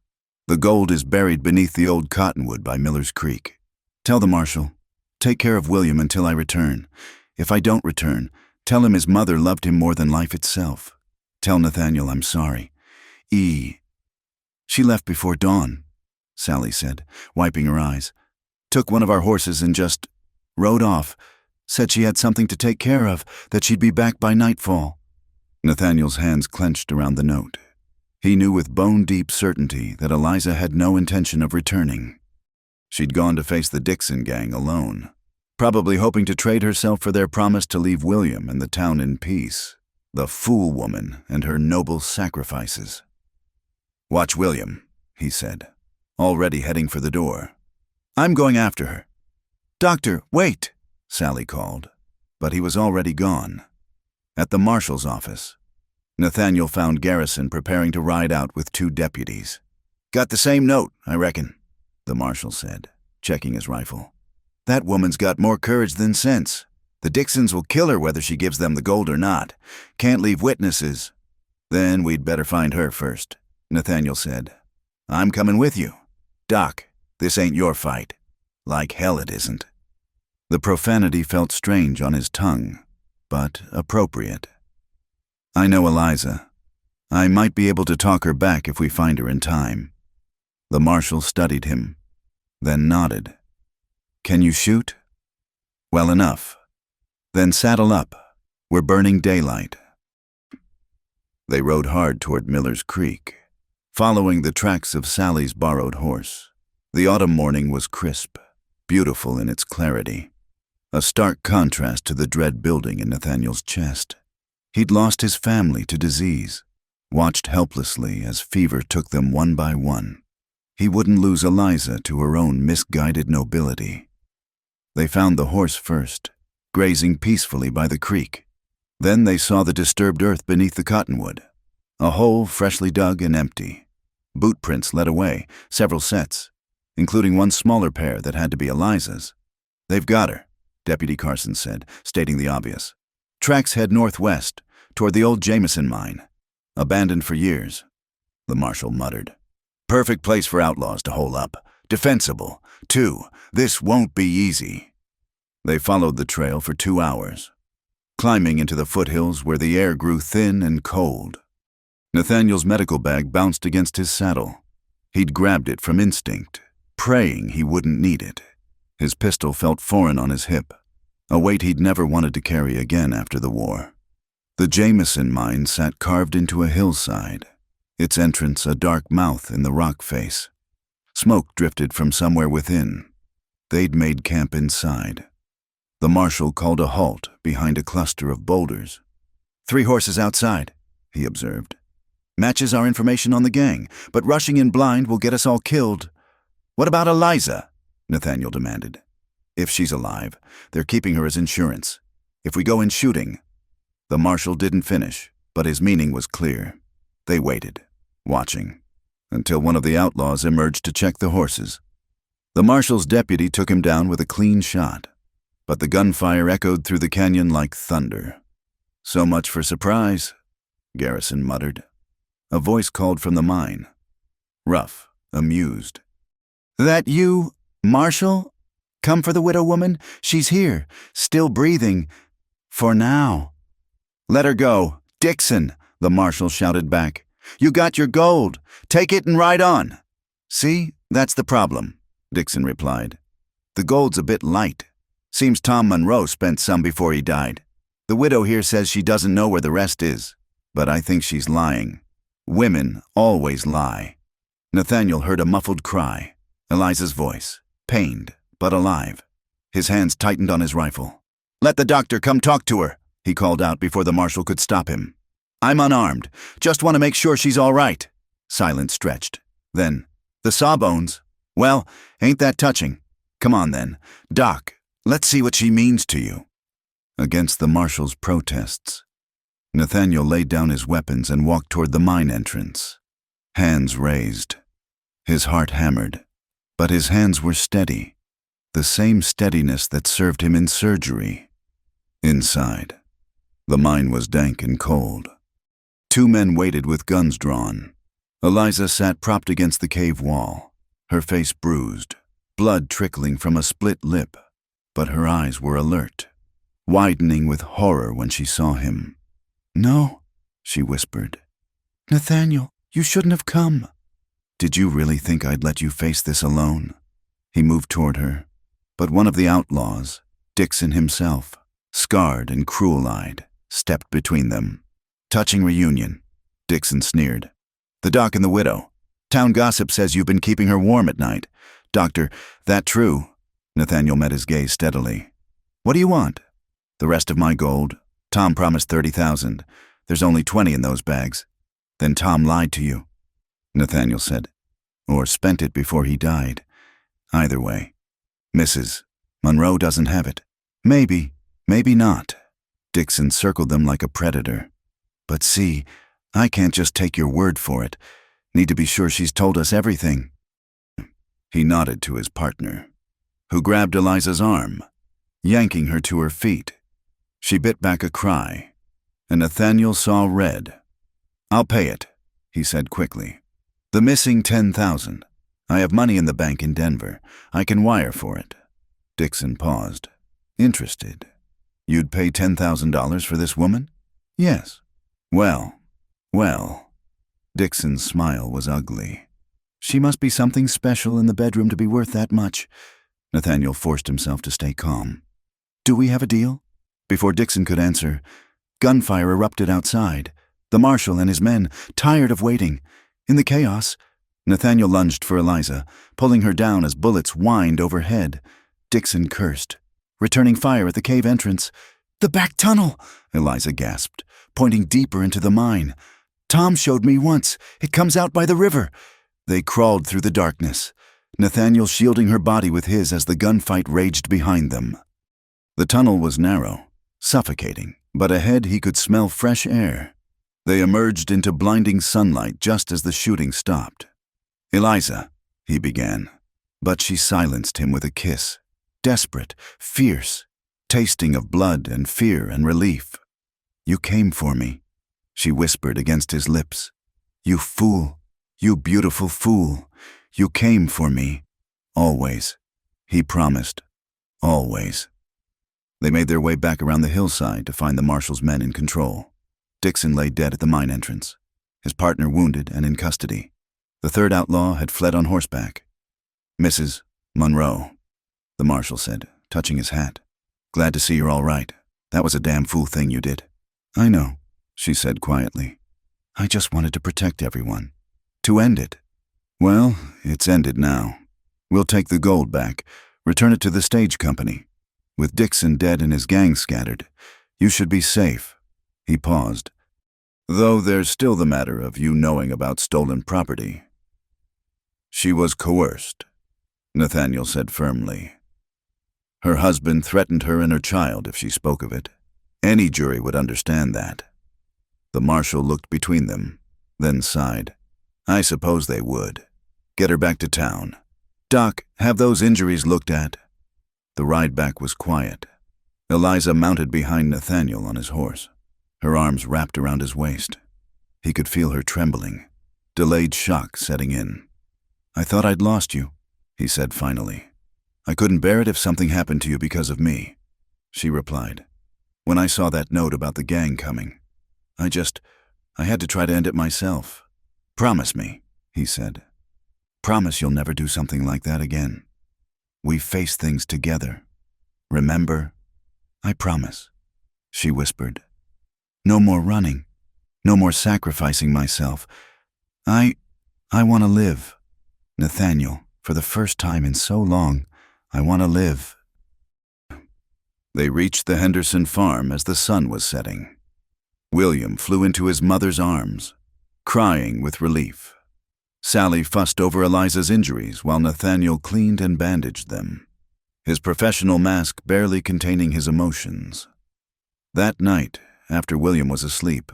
[SPEAKER 1] The gold is buried beneath the old cottonwood by Miller's Creek. Tell the marshal, take care of William until I return. If I don't return, tell him his mother loved him more than life itself. Tell Nathaniel I'm sorry. She left before dawn, Sally said, wiping her eyes. Took one of our horses and just rode off. Said she had something to take care of, that she'd be back by nightfall. Nathaniel's hands clenched around the note. He knew with bone-deep certainty that Eliza had no intention of returning. She'd gone to face the Dixon gang alone, probably hoping to trade herself for their promise to leave William and the town in peace. The fool woman and her noble sacrifices. Watch William, he said, already heading for the door. I'm going after her. Doctor, wait, Sally called, but he was already gone. At the marshal's office, Nathaniel found Garrison preparing to ride out with two deputies. Got the same note, I reckon, the marshal said, checking his rifle. That woman's got more courage than sense. The Dixons will kill her whether she gives them the gold or not. Can't leave witnesses. Then we'd better find her first, Nathaniel said. I'm coming with you. Doc, this ain't your fight. Like hell it isn't. The profanity felt strange on his tongue, but appropriate. I know Eliza. I might be able to talk her back if we find her in time. The marshal studied him, then nodded. Can you shoot? Well enough. Then saddle up. We're burning daylight. They rode hard toward Miller's Creek, following the tracks of Sally's borrowed horse. The autumn morning was crisp, beautiful in its clarity, a stark contrast to the dread building in Nathaniel's chest. He'd lost his family to disease, watched helplessly as fever took them one by one. He wouldn't lose Eliza to her own misguided nobility. They found the horse first, grazing peacefully by the creek. Then they saw the disturbed earth beneath the cottonwood, a hole freshly dug and empty. Boot prints led away, several sets, including one smaller pair that had to be Eliza's. They've got her, Deputy Carson said, stating the obvious. Tracks head northwest, toward the old Jameson mine, abandoned for years, the marshal muttered. Perfect place for outlaws to hole up. defensible. 2. This won't be easy. They followed the trail for 2 hours, climbing into the foothills where the air grew thin and cold. Nathaniel's medical bag bounced against his saddle. He'd grabbed it from instinct, praying he wouldn't need it. His pistol felt foreign on his hip, a weight he'd never wanted to carry again after the war. The Jameson mine sat carved into a hillside, its entrance a dark mouth in the rock face. Smoke drifted from somewhere within. They'd made camp inside. The marshal called a halt behind a cluster of boulders. 3 horses outside, he observed. Matches our information on the gang, but rushing in blind will get us all killed. What about Eliza? Nathaniel demanded. If she's alive, they're keeping her as insurance. If we go in shooting. The marshal didn't finish, but his meaning was clear. They waited, watching, until one of the outlaws emerged to check the horses. The marshal's deputy took him down with a clean shot, but the gunfire echoed through the canyon like thunder. So much for surprise, Garrison muttered. A voice called from the mine. Rough, amused. That you, Marshal? Come for the widow woman? She's here, still breathing. For now. Let her go. Dixon, the marshal shouted back. You got your gold. Take it and ride on. See, that's the problem, Dixon replied. The gold's a bit light. Seems Tom Monroe spent some before he died. The widow here says she doesn't know where the rest is, but I think she's lying. Women always lie. Nathaniel heard a muffled cry, Eliza's voice, pained but alive. His hands tightened on his rifle. Let the doctor come talk to her, he called out before the marshal could stop him. I'm unarmed. Just want to make sure she's all right. Silence stretched. Then, the sawbones. Well, ain't that touching? Come on then. Doc, let's see what she means to you. Against the marshal's protests, Nathaniel laid down his weapons and walked toward the mine entrance. Hands raised. His heart hammered, but his hands were steady. The same steadiness that served him in surgery. Inside, the mine was dank and cold. 2 men waited with guns drawn. Eliza sat propped against the cave wall, her face bruised, blood trickling from a split lip, but her eyes were alert, widening with horror when she saw him. No, she whispered. Nathaniel, you shouldn't have come. Did you really think I'd let you face this alone? He moved toward her, but one of the outlaws, Dixon himself, scarred and cruel-eyed, stepped between them. Touching reunion, Dixon sneered. The doc and the widow. Town gossip says you've been keeping her warm at night. Doctor, that true? Nathaniel met his gaze steadily. What do you want? The rest of my gold. Tom promised 30,000. There's only 20 in those bags. Then Tom lied to you, Nathaniel said. Or spent it before he died. Either way. Mrs. Monroe doesn't have it. Maybe, maybe not. Dixon circled them like a predator. But see, I can't just take your word for it. Need to be sure she's told us everything. He nodded to his partner, who grabbed Eliza's arm, yanking her to her feet. She bit back a cry, and Nathaniel saw red. I'll pay it, he said quickly. The missing 10,000. I have money in the bank in Denver. I can wire for it. Dixon paused, interested. You'd pay $10,000 for this woman? Yes. Well. Dixon's smile was ugly. She must be something special in the bedroom to be worth that much. Nathaniel forced himself to stay calm. Do we have a deal? Before Dixon could answer, gunfire erupted outside. The marshal and his men, tired of waiting. In the chaos, Nathaniel lunged for Eliza, pulling her down as bullets whined overhead. Dixon cursed, returning fire at the cave entrance. The back tunnel, Eliza gasped, pointing deeper into the mine. Tom showed me once. It comes out by the river. They crawled through the darkness, Nathaniel shielding her body with his as the gunfight raged behind them. The tunnel was narrow, suffocating, but ahead he could smell fresh air. They emerged into blinding sunlight just as the shooting stopped. Eliza, he began, but she silenced him with a kiss, desperate, fierce, tasting of blood and fear and relief. You came for me, she whispered against his lips. You fool, you beautiful fool, you came for me. Always. He promised. Always. They made their way back around the hillside to find the marshal's men in control. Dixon lay dead at the mine entrance, his partner wounded and in custody. The third outlaw had fled on horseback. "Mrs. Monroe," the marshal said, touching his hat. "Glad to see you're all right. That was a damn fool thing you did." "I know," she said quietly. "I just wanted to protect everyone. To end it." "Well, it's ended now. We'll take the gold back, return it to the stage company. With Dixon dead and his gang scattered, you should be safe." He paused. "Though there's still the matter of you knowing about stolen property." "She was coerced," Nathaniel said firmly. "Her husband threatened her and her child if she spoke of it. Any jury would understand that." The marshal looked between them, then sighed. "I suppose they would. Get her back to town. Doc, have those injuries looked at." The ride back was quiet. Eliza mounted behind Nathaniel on his horse, her arms wrapped around his waist. He could feel her trembling, delayed shock setting in. "I thought I'd lost you," he said finally. "I couldn't bear it if something happened to you because of me," she replied. "When I saw that note about the gang coming, I had to try to end it myself." "Promise me," he said. "Promise you'll never do something like that again. We face things together. Remember?" "I promise," she whispered. "No more running. No more sacrificing myself. I want to live. Nathaniel, for the first time in so long, I want to live." They reached the Henderson farm as the sun was setting. William flew into his mother's arms, crying with relief. Sally fussed over Eliza's injuries while Nathaniel cleaned and bandaged them, his professional mask barely containing his emotions. That night, after William was asleep,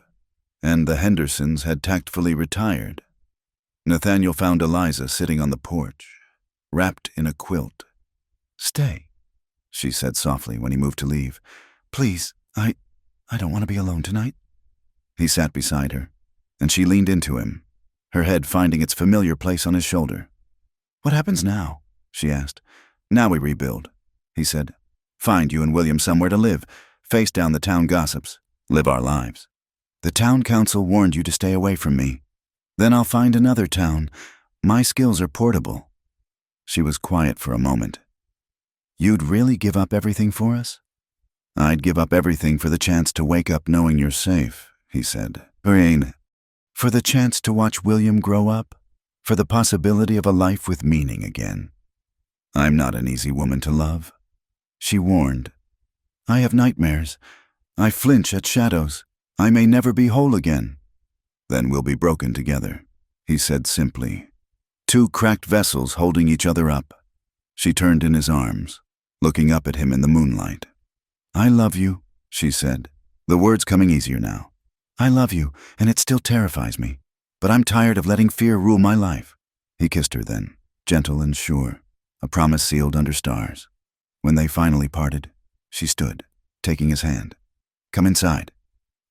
[SPEAKER 1] and the Hendersons had tactfully retired, Nathaniel found Eliza sitting on the porch, wrapped in a quilt. "Stay," she said softly when he moved to leave. "Please, I don't want to be alone tonight." He sat beside her, and she leaned into him, her head finding its familiar place on his shoulder. "What happens now?" she asked. "Now we rebuild," he said. "Find you and William somewhere to live, face down the town gossips, live our lives. The town council warned you to stay away from me. Then I'll find another town. My skills are portable." She was quiet for a moment. "You'd really give up everything for us?" "I'd give up everything for the chance to wake up knowing you're safe," he said. "For the chance to watch William grow up? For the possibility of a life with meaning again?" "I'm not an easy woman to love," she warned. "I have nightmares. I flinch at shadows. I may never be whole again." "Then we'll be broken together," he said simply. Two cracked vessels holding each other up. She turned in his arms, looking up at him in the moonlight. "I love you," she said, the words coming easier now. "I love you, and it still terrifies me. But I'm tired of letting fear rule my life." He kissed her then, gentle and sure, a promise sealed under stars. When they finally parted, she stood, taking his hand. "Come inside,"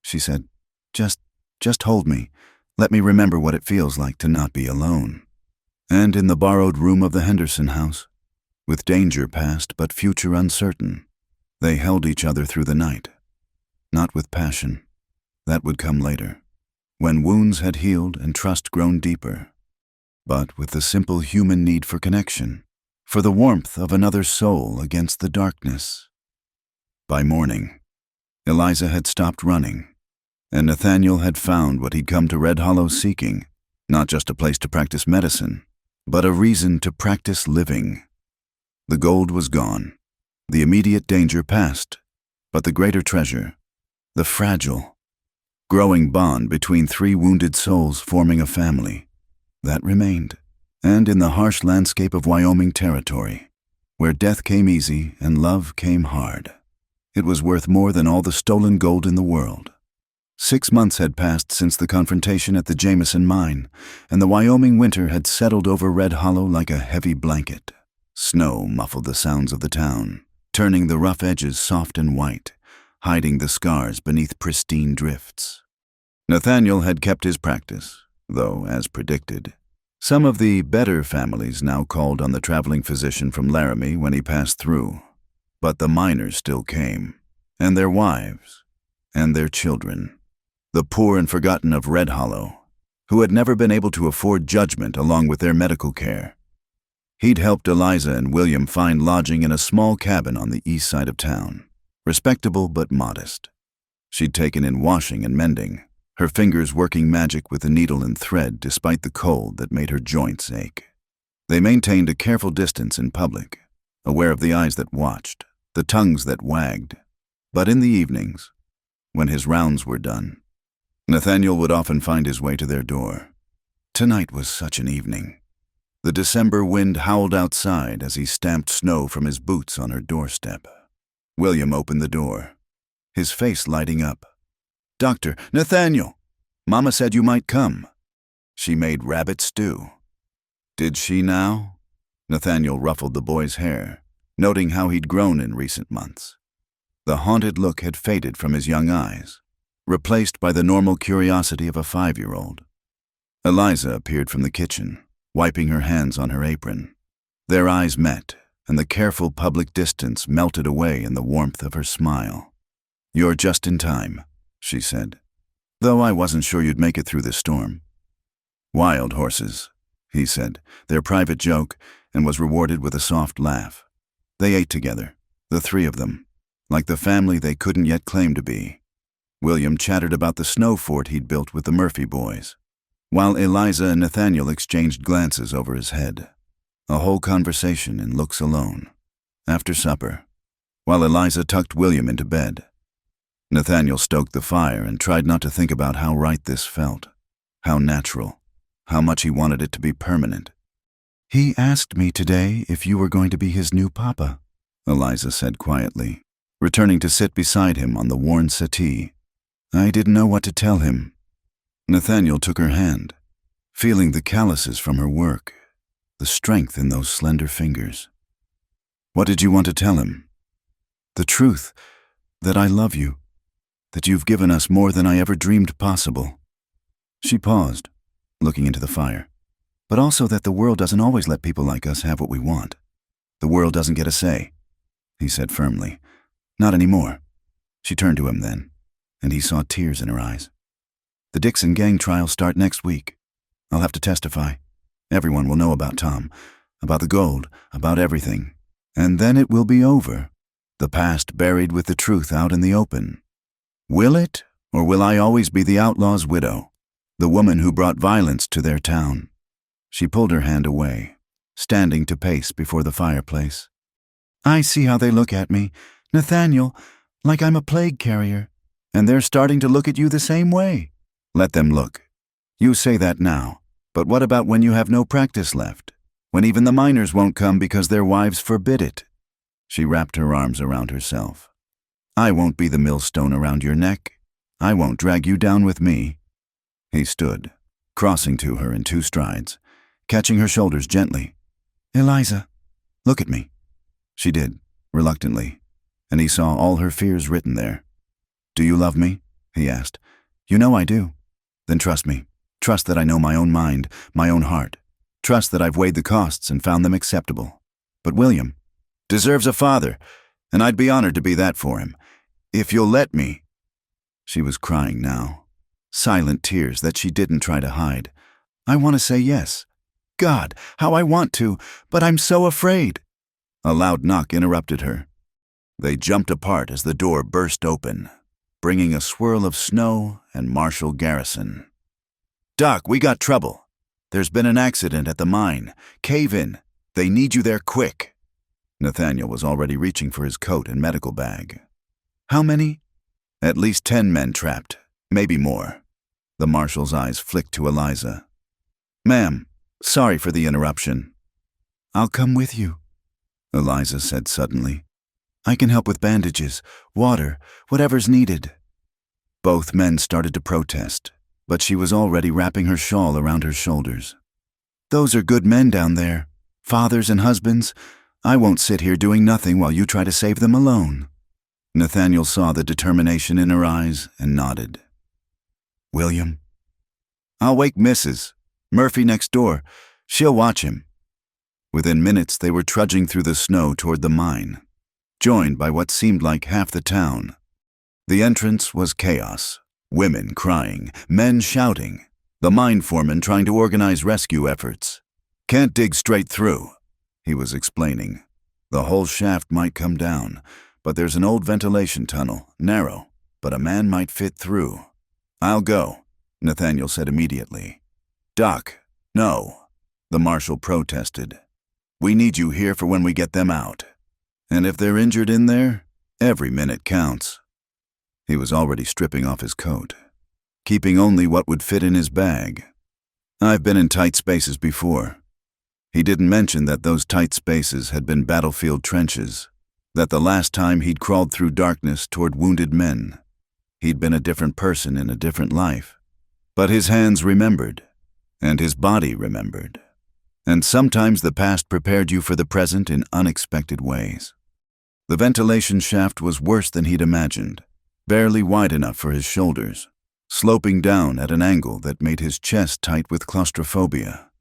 [SPEAKER 1] she said. Just hold me. Let me remember what it feels like to not be alone." And in the borrowed room of the Henderson house, with danger past but future uncertain, they held each other through the night. Not with passion. That would come later, when wounds had healed and trust grown deeper, but with the simple human need for connection, for the warmth of another soul against the darkness. By morning, Eliza had stopped running, and Nathaniel had found what he'd come to Red Hollow seeking, not just a place to practice medicine, but a reason to practice living. The gold was gone, the immediate danger past, but the greater treasure, the fragile, growing bond between three wounded souls forming a family, that remained. And in the harsh landscape of Wyoming territory, where death came easy and love came hard, it was worth more than all the stolen gold in the world. 6 months had passed since the confrontation at the Jameson mine, and the Wyoming winter had settled over Red Hollow like a heavy blanket. Snow muffled the sounds of the town, turning the rough edges soft and white, hiding the scars beneath pristine drifts. Nathaniel had kept his practice, though, as predicted, Some of the better families now called on the traveling physician from Laramie when he passed through, but the miners still came, and their wives, and their children, the poor and forgotten of Red Hollow, who had never been able to afford judgment along with their medical care. He'd helped Eliza and William find lodging in a small cabin on the east side of town, respectable but modest. She'd taken in washing and mending, her fingers working magic with the needle and thread despite the cold that made her joints ache. They maintained a careful distance in public, aware of the eyes that watched, the tongues that wagged. But in the evenings, when his rounds were done, Nathaniel would often find his way to their door. Tonight was such an evening. The December wind howled outside as he stamped snow from his boots on her doorstep. William opened the door, his face lighting up. "Doctor, Nathaniel! Mama said you might come. She made rabbit stew." "Did she now?" Nathaniel ruffled the boy's hair, noting how he'd grown in recent months. The haunted look had faded from his young eyes, replaced by the normal curiosity of a 5-year-old. Eliza appeared from the kitchen, wiping her hands on her apron. Their eyes met, and the careful public distance melted away in the warmth of her smile. "You're just in time," she said, "though I wasn't sure you'd make it through this storm." "Wild horses," he said, their private joke, and was rewarded with a soft laugh. They ate together, the three of them, like the family they couldn't yet claim to be. William chattered about the snow fort he'd built with the Murphy boys, while Eliza and Nathaniel exchanged glances over his head. A whole conversation in looks alone. After supper, while Eliza tucked William into bed, Nathaniel stoked the fire and tried not to think about how right this felt, how natural, how much he wanted it to be permanent. "He asked me today if you were going to be his new papa," Eliza said quietly, returning to sit beside him on the worn settee. "I didn't know what to tell him." Nathaniel took her hand, feeling the calluses from her work, the strength in those slender fingers. "What did you want to tell him?" "The truth, that I love you, that you've given us more than I ever dreamed possible." She paused, looking into the fire. "But also that the world doesn't always let people like us have what we want. The world doesn't get a say," he said firmly. "Not anymore." She turned to him then, and he saw tears in her eyes. "The Dixon gang trials start next week. I'll have to testify. Everyone will know about Tom, about the gold, about everything. And then it will be over. The past buried with the truth out in the open. Will it, or will I always be the outlaw's widow, the woman who brought violence to their town?" She pulled her hand away, standing to pace before the fireplace. "I see how they look at me, Nathaniel, like I'm a plague carrier, and they're starting to look at you the same way." "Let them look. You say that now, but what about when you have no practice left? When even the miners won't come because their wives forbid it?" She wrapped her arms around herself. "I won't be the millstone around your neck. I won't drag you down with me." He stood, crossing to her in 2 strides, catching her shoulders gently. "Eliza, look at me." She did, reluctantly, and he saw all her fears written there. "Do you love me?" he asked. "You know I do." "Then trust me. Trust that I know my own mind, my own heart. Trust that I've weighed the costs and found them acceptable. But William deserves a father, and I'd be honored to be that for him. If you'll let me." She was crying now, silent tears that she didn't try to hide. "I want to say yes. God, how I want to, but I'm so afraid." A loud knock interrupted her. They jumped apart as the door burst open, bringing a swirl of snow and Marshal Garrison. "Doc, we got trouble. There's been an accident at the mine. Cave in. They need you there quick." Nathaniel was already reaching for his coat and medical bag. "How many?" "At least 10 men trapped, maybe more." The marshal's eyes flicked to Eliza. "Ma'am, sorry for the interruption." "I'll come with you," Eliza said suddenly. "I can help with bandages, water, whatever's needed." Both men started to protest, but she was already wrapping her shawl around her shoulders. "Those are good men down there, fathers and husbands. I won't sit here doing nothing while you try to save them alone." Nathaniel saw the determination in her eyes and nodded. "William?" "I'll wake Mrs. Murphy next door. She'll watch him." Within minutes, they were trudging through the snow toward the mine, joined by what seemed like half the town. The entrance was chaos. Women crying, men shouting, the mine foreman trying to organize rescue efforts. "Can't dig straight through," he was explaining. "The whole shaft might come down, but there's an old ventilation tunnel, narrow, but a man might fit through." "I'll go," Nathaniel said immediately. "Doc, no," the marshal protested. "We need you here for when we get them out. And if they're injured in there, every minute counts." He was already stripping off his coat, keeping only what would fit in his bag. "I've been in tight spaces before." He didn't mention that those tight spaces had been battlefield trenches, that the last time he'd crawled through darkness toward wounded men, he'd been a different person in a different life. But his hands remembered, and his body remembered. And sometimes the past prepared you for the present in unexpected ways. The ventilation shaft was worse than he'd imagined, barely wide enough for his shoulders, sloping down at an angle that made his chest tight with claustrophobia.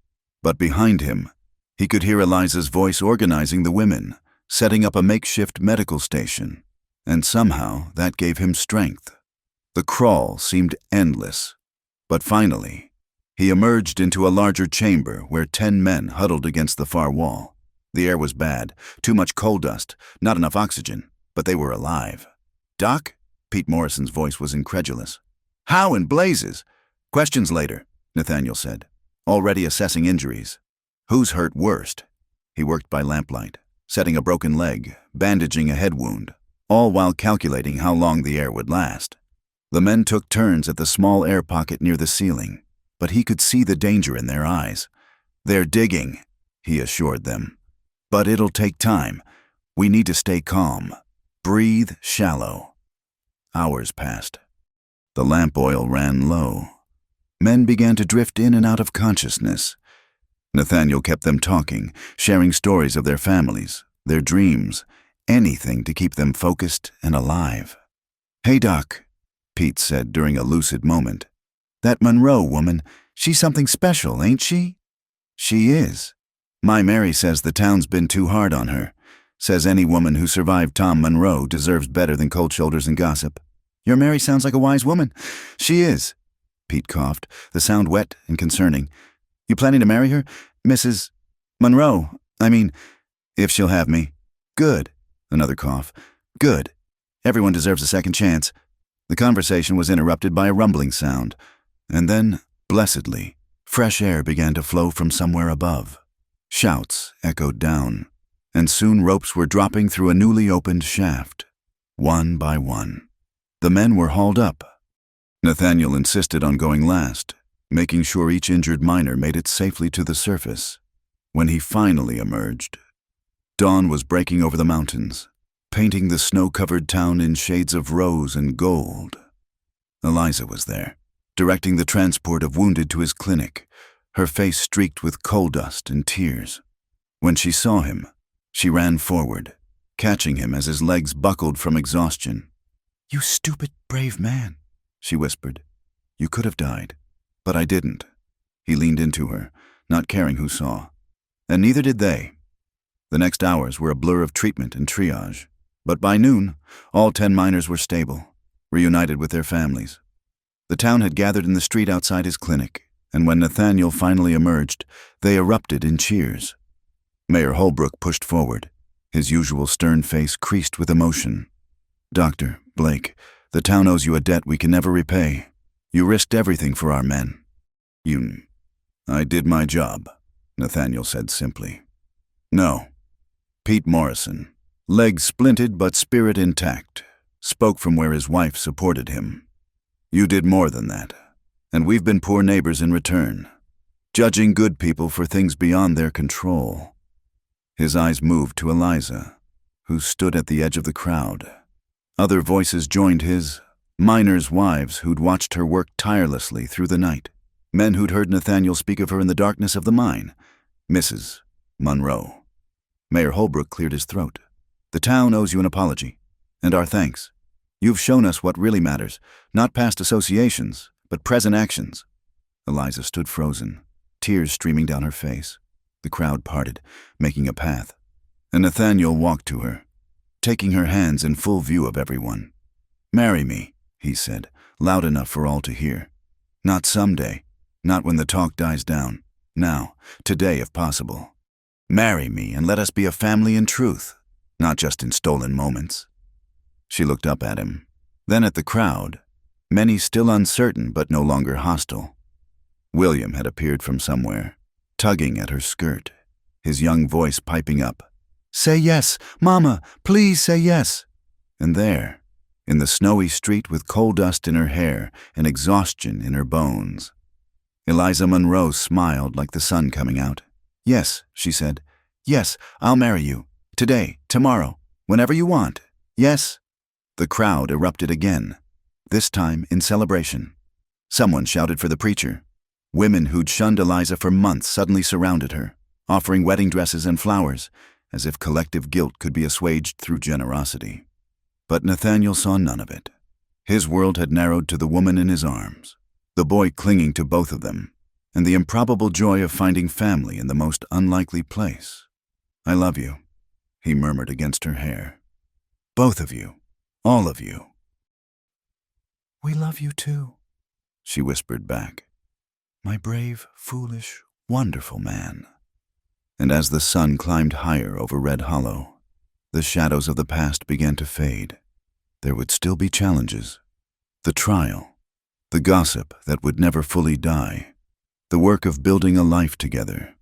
[SPEAKER 1] But behind him, he could hear Eliza's voice organizing the women, setting up a makeshift medical station, and somehow that gave him strength. The crawl seemed endless, but finally, he emerged into a larger chamber where 10 men huddled against the far wall. The air was bad, too much coal dust, not enough oxygen, but they were alive. "Doc?" Pete Morrison's voice was incredulous. "How in blazes?" "Questions later," Nathaniel said, already assessing injuries. "Who's hurt worst?" He worked by lamplight, setting a broken leg, bandaging a head wound, all while calculating how long the air would last. The men took turns at the small air pocket near the ceiling, but he could see the danger in their eyes. "They're digging," he assured them. "But it'll take time. We need to stay calm. Breathe shallow." Hours passed. The lamp oil ran low. Men began to drift in and out of consciousness. Nathaniel kept them talking, sharing stories of their families, their dreams, anything to keep them focused and alive. "Hey, Doc," Pete said during a lucid moment. "That Monroe woman, she's something special, ain't she?" "She is. My Mary says the town's been too hard on her. Says any woman who survived Tom Monroe deserves better than cold shoulders and gossip." "Your Mary sounds like a wise woman." "She is." Pete coughed, the sound wet and concerning. "You planning to marry her? Mrs. Monroe, I mean, if she'll have me." "Good." Another cough. "Good. Everyone deserves a second chance." The conversation was interrupted by a rumbling sound, and then, blessedly, fresh air began to flow from somewhere above. Shouts echoed down, and soon ropes were dropping through a newly opened shaft, one by one. The men were hauled up. Nathaniel insisted on going last, making sure each injured miner made it safely to the surface. When he finally emerged, dawn was breaking over the mountains, painting the snow-covered town in shades of rose and gold. Eliza was there, directing the transport of wounded to his clinic, her face streaked with coal dust and tears. When she saw him, she ran forward, catching him as his legs buckled from exhaustion. "You stupid, brave man," she whispered. "You could have died, but I didn't." He leaned into her, not caring who saw. And neither did they. The next hours were a blur of treatment and triage, but by noon, all 10 miners were stable, reunited with their families. The town had gathered in the street outside his clinic, and when Nathaniel finally emerged, they erupted in cheers. Mayor Holbrook pushed forward, his usual stern face creased with emotion. "Dr. Blake, the town owes you a debt we can never repay. You risked everything for our men." I did my job," Nathaniel said simply. "No." Pete Morrison, legs splinted but spirit intact, spoke from where his wife supported him. "You did more than that, and we've been poor neighbors in return, judging good people for things beyond their control." His eyes moved to Eliza, who stood at the edge of the crowd. Other voices joined his, miners' wives who'd watched her work tirelessly through the night, men who'd heard Nathaniel speak of her in the darkness of the mine, Mrs. Monroe. Mayor Holbrook cleared his throat. "The town owes you an apology, and our thanks. You've shown us what really matters, not past associations, but present actions." Eliza stood frozen, tears streaming down her face. The crowd parted, making a path, and Nathaniel walked to her, taking her hands in full view of everyone. "Marry me," he said, loud enough for all to hear. "Not someday, not when the talk dies down. Now, today if possible. Marry me and let us be a family in truth, not just in stolen moments." She looked up at him, then at the crowd, many still uncertain but no longer hostile. William had appeared from somewhere, tugging at her skirt, his young voice piping up, "Say yes, Mama, please say yes." And there, in the snowy street with coal dust in her hair and exhaustion in her bones, Eliza Monroe smiled like the sun coming out. "Yes," she said. "Yes, I'll marry you. Today, tomorrow, whenever you want. Yes." The crowd erupted again, this time in celebration. Someone shouted for the preacher. Women who'd shunned Eliza for months suddenly surrounded her, offering wedding dresses and flowers, as if collective guilt could be assuaged through generosity. But Nathaniel saw none of it. His world had narrowed to the woman in his arms, the boy clinging to both of them, and the improbable joy of finding family in the most unlikely place. "I love you," he murmured against her hair. "Both of you, all of you." "We love you too," she whispered back. "My brave, foolish, wonderful man." And as the sun climbed higher over Red Hollow, the shadows of the past began to fade. There would still be challenges. The trial, the gossip that would never fully die, the work of building a life together.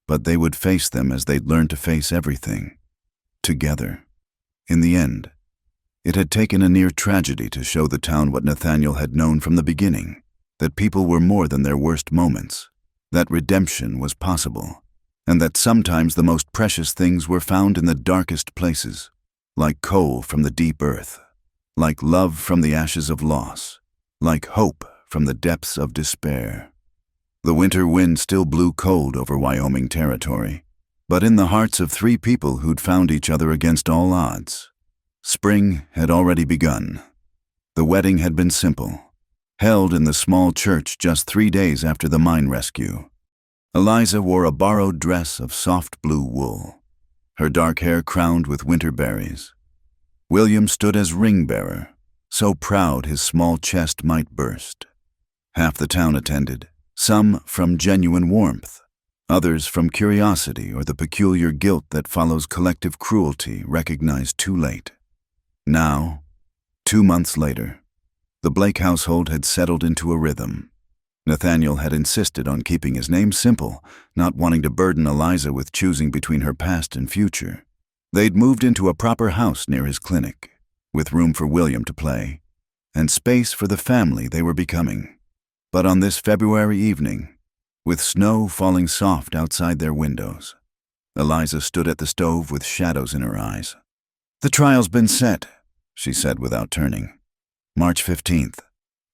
[SPEAKER 1] But they would face them as they'd learned to face everything, together. In the end, it had taken a near tragedy to show the town what Nathaniel had known from the beginning, that people were more than their worst moments, that redemption was possible, and that sometimes the most precious things were found in the darkest places, like coal from the deep earth, like love from the ashes of loss, like hope from the depths of despair. The winter wind still blew cold over Wyoming territory, but in the hearts of three people who'd found each other against all odds, spring had already begun. The wedding had been simple, held in the small church just 3 days after the mine rescue. Eliza wore a borrowed dress of soft blue wool, her dark hair crowned with winter berries. William stood as ring bearer, so proud his small chest might burst. Half the town attended, some from genuine warmth, others from curiosity or the peculiar guilt that follows collective cruelty recognized too late. Now, 2 months later, the Blake household had settled into a rhythm. Nathaniel had insisted on keeping his name simple, not wanting to burden Eliza with choosing between her past and future. They'd moved into a proper house near his clinic, with room for William to play, and space for the family they were becoming. But on this February evening, with snow falling soft outside their windows, Eliza stood at the stove with shadows in her eyes. "The trial's been set," she said without turning. "March 15th.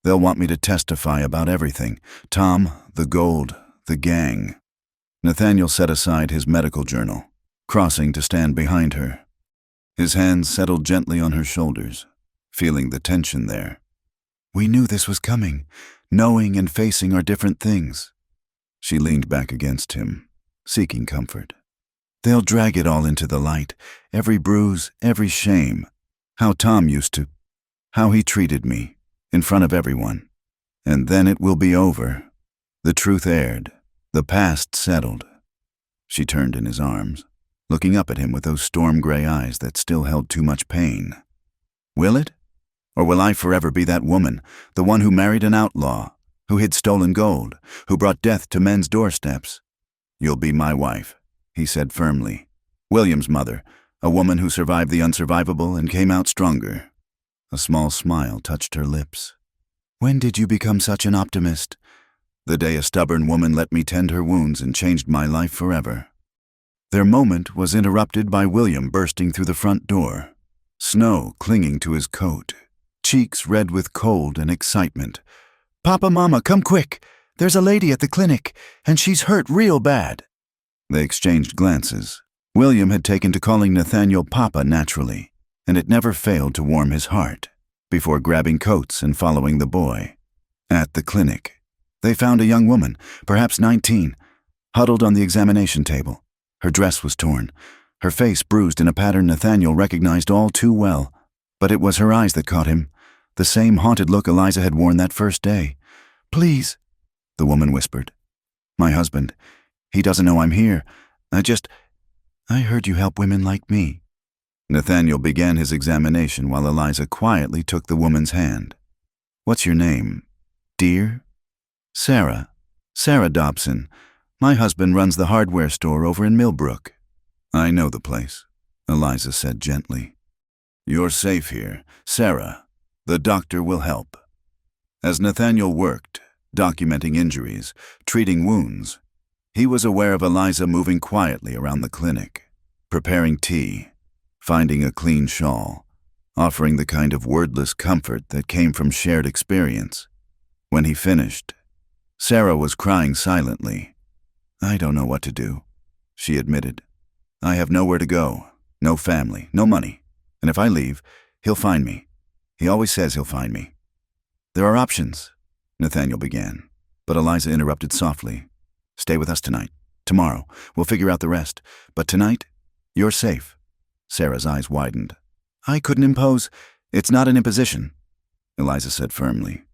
[SPEAKER 1] They'll want me to testify about everything. Tom, the gold, the gang." Nathaniel set aside his medical journal, crossing to stand behind her. His hands settled gently on her shoulders, feeling the tension there. "We knew this was coming. Knowing and facing are different things." She leaned back against him, seeking comfort. "They'll drag it all into the light, every bruise, every shame. How Tom used to, how he treated me, in front of everyone. And then it will be over. The truth aired, the past settled." She turned in his arms, looking up at him with those storm-gray eyes that still held too much pain. "Will it? Or will I forever be that woman, the one who married an outlaw, who hid stolen gold, who brought death to men's doorsteps?" "You'll be my wife," he said firmly. "William's mother, a woman who survived the unsurvivable and came out stronger." A small smile touched her lips. "When did you become such an optimist?" "The day a stubborn woman let me tend her wounds and changed my life forever." Their moment was interrupted by William bursting through the front door, snow clinging to his coat, cheeks red with cold and excitement. "Papa, Mama, come quick! There's a lady at the clinic, and she's hurt real bad." They exchanged glances. William had taken to calling Nathaniel Papa naturally, and it never failed to warm his heart, before grabbing coats and following the boy. At the clinic, they found a young woman, perhaps 19. huddled on the examination table. Her dress was torn, her face bruised in a pattern Nathaniel recognized all too well. But it was her eyes that caught him, the same haunted look Eliza had worn that first day. "Please," the woman whispered. "My husband. He doesn't know I'm here. I heard you help women like me." Nathaniel began his examination while Eliza quietly took the woman's hand. "What's your name, dear?" "Sarah. Sarah Dobson. My husband runs the hardware store over in Millbrook." "I know the place," Eliza said gently. "You're safe here, Sarah. The doctor will help." As Nathaniel worked, documenting injuries, treating wounds, he was aware of Eliza moving quietly around the clinic, preparing tea, finding a clean shawl, offering the kind of wordless comfort that came from shared experience. When he finished, Sarah was crying silently. "I don't know what to do," she admitted. "I have nowhere to go, no family, no money, and if I leave, he'll find me. He always says he'll find me." "There are options," Nathaniel began, but Eliza interrupted softly. "Stay with us tonight. Tomorrow, we'll figure out the rest. But tonight, you're safe." Sarah's eyes widened. "I couldn't impose. It's not an imposition," Eliza said firmly.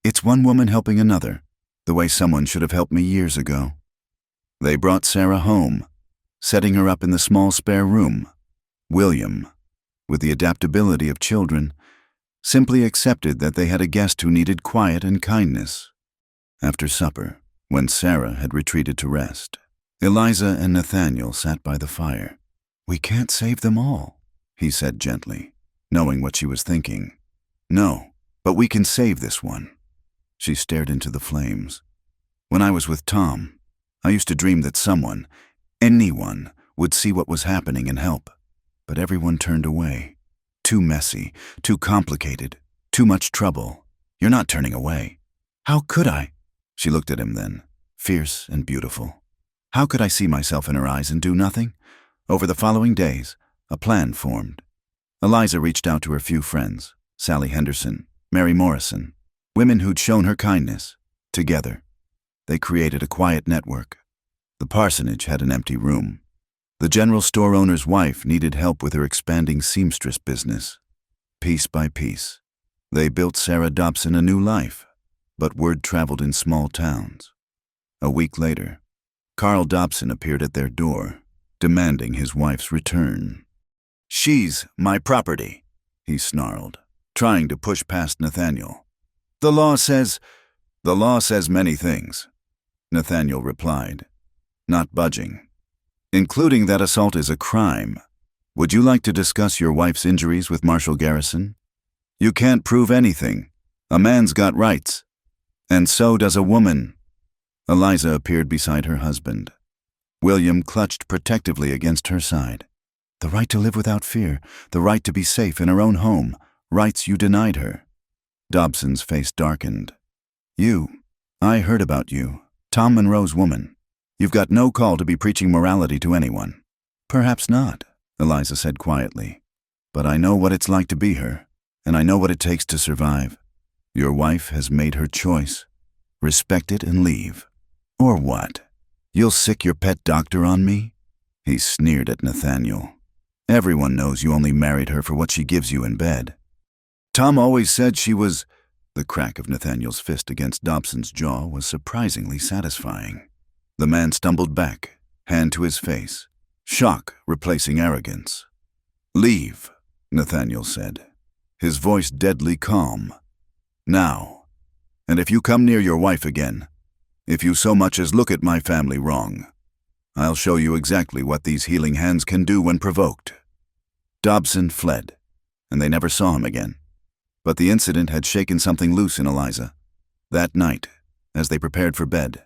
[SPEAKER 1] "It's one woman helping another, the way someone should have helped me years ago." They brought Sarah home, setting her up in the small spare room. William, with the adaptability of children, simply accepted that they had a guest who needed quiet and kindness. After supper, when Sarah had retreated to rest, Eliza and Nathaniel sat by the fire. "We can't save them all," he said gently, knowing what she was thinking. "No, but we can save this one." She stared into the flames. "When I was with Tom, I used to dream that someone, anyone, would see what was happening and help. But everyone turned away. Too messy, too complicated, too much trouble. You're not turning away." "How could I?" She looked at him then, fierce and beautiful. How could I see myself in her eyes and do nothing? Over the following days, a plan formed. Eliza reached out to her few friends, Sally Henderson, Mary Morrison, women who'd shown her kindness. Together, they created a quiet network. The parsonage had an empty room. The general store owner's wife needed help with her expanding seamstress business. Piece by piece, they built Sarah Dobson a new life, but word traveled in small towns. A week later, Carl Dobson appeared at their door, demanding his wife's return. "She's my property," he snarled, trying to push past Nathaniel. The law says many things," Nathaniel replied, not budging. "Including that assault is a crime. Would you like to discuss your wife's injuries with Marshal Garrison? You can't prove anything. A man's got rights. And so does a woman." Eliza appeared beside her husband. William clutched protectively against her side. The right to live without fear, the right to be safe in her own home, rights you denied her. Dobson's face darkened. I heard about you, Tom Monroe's woman. You've got no call to be preaching morality to anyone." "Perhaps not," Eliza said quietly. "But I know what it's like to be her, and I know what it takes to survive. Your wife has made her choice. Respect it and leave. Or what? You'll sick your pet doctor on me?" He sneered at Nathaniel. "Everyone knows you only married her for what she gives you in bed." "Tom always said she was—" The crack of Nathaniel's fist against Dobson's jaw was surprisingly satisfying. The man stumbled back, hand to his face, shock replacing arrogance. "Leave," Nathaniel said, his voice deadly calm. "Now. And if you come near your wife again, if you so much as look at my family wrong, I'll show you exactly what these healing hands can do when provoked." Dobson fled, and they never saw him again. But the incident had shaken something loose in Eliza. That night, as they prepared for bed,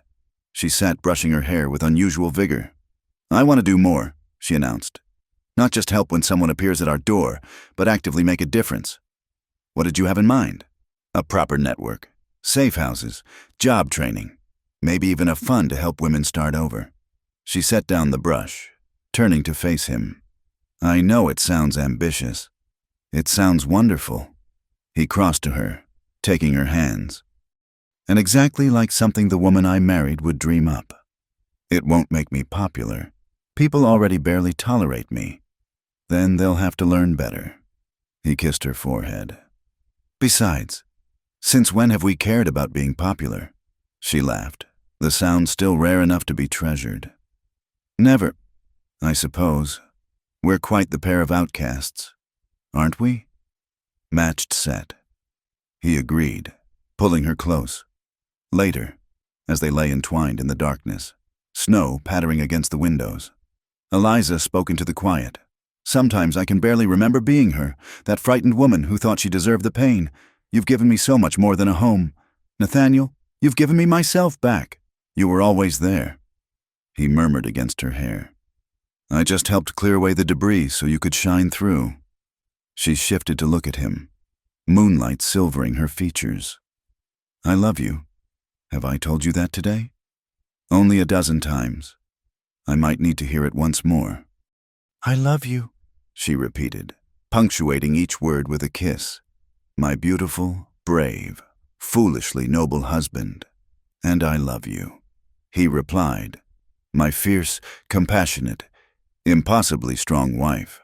[SPEAKER 1] she sat brushing her hair with unusual vigor. "I want to do more," she announced. "Not just help when someone appears at our door, but actively make a difference." "What did you have in mind?" "A proper network, safe houses, job training, maybe even a fund to help women start over." She set down the brush, turning to face him. "I know it sounds ambitious. It sounds wonderful." He crossed to her, taking her hands. "And exactly like something the woman I married would dream up." It won't make me popular. People already barely tolerate me. Then they'll have to learn better. He kissed her forehead. Besides, since when have we cared about being popular? She laughed, the sound still rare enough to be treasured. Never, I suppose. We're quite the pair of outcasts, aren't we? Matched set. He agreed, pulling her close. Later, as they lay entwined in the darkness, snow pattering against the windows, Eliza spoke into the quiet. Sometimes I can barely remember being her, that frightened woman who thought she deserved the pain. You've given me so much more than a home. Nathaniel, you've given me myself back. You were always there. He murmured against her hair. I just helped clear away the debris so you could shine through. She shifted to look at him, moonlight silvering her features. I love you. Have I told you that today? Only a dozen times. I might need to hear it once more. I love you, she repeated, punctuating each word with a kiss. My beautiful, brave, foolishly noble husband. And I love you, he replied. My fierce, compassionate, impossibly strong wife.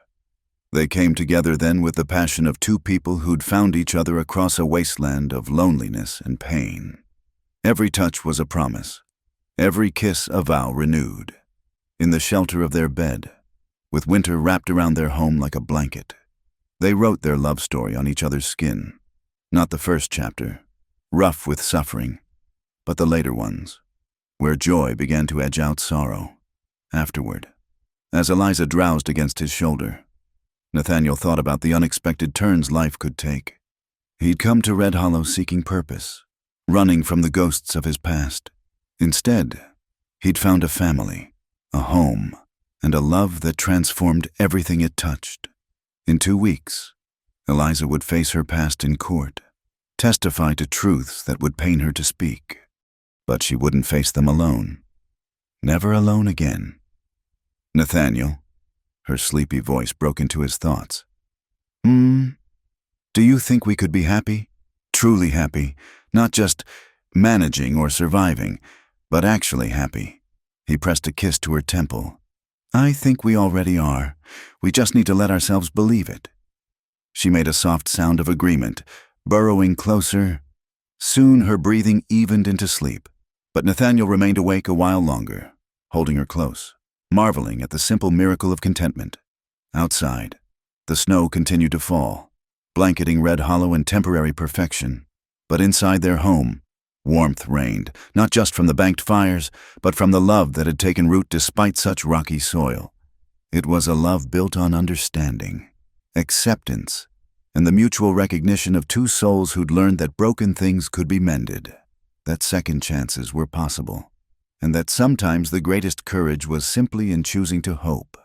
[SPEAKER 1] They came together then with the passion of two people who'd found each other across a wasteland of loneliness and pain. Every touch was a promise, every kiss a vow renewed. In the shelter of their bed, with winter wrapped around their home like a blanket, they wrote their love story on each other's skin. Not the first chapter, rough with suffering, but the later ones, where joy began to edge out sorrow. Afterward, as Eliza drowsed against his shoulder, Nathaniel thought about the unexpected turns life could take. He'd come to Red Hollow seeking purpose, running from the ghosts of his past. Instead, he'd found a family, a home, and a love that transformed everything it touched. In 2 weeks, Eliza would face her past in court, testify to truths that would pain her to speak. But she wouldn't face them alone. Never alone again. Nathaniel, her sleepy voice broke into his thoughts. Do you think we could be happy? Truly happy, not just managing or surviving, but actually happy. He pressed a kiss to her temple. I think we already are. We just need to let ourselves believe it. She made a soft sound of agreement, burrowing closer. Soon her breathing evened into sleep, but Nathaniel remained awake a while longer, holding her close, marveling at the simple miracle of contentment. Outside, the snow continued to fall, blanketing Red Hollow in temporary perfection. But inside their home, warmth reigned, not just from the banked fires, but from the love that had taken root despite such rocky soil. It was a love built on understanding, acceptance, and the mutual recognition of two souls who'd learned that broken things could be mended, that second chances were possible, and that sometimes the greatest courage was simply in choosing to hope.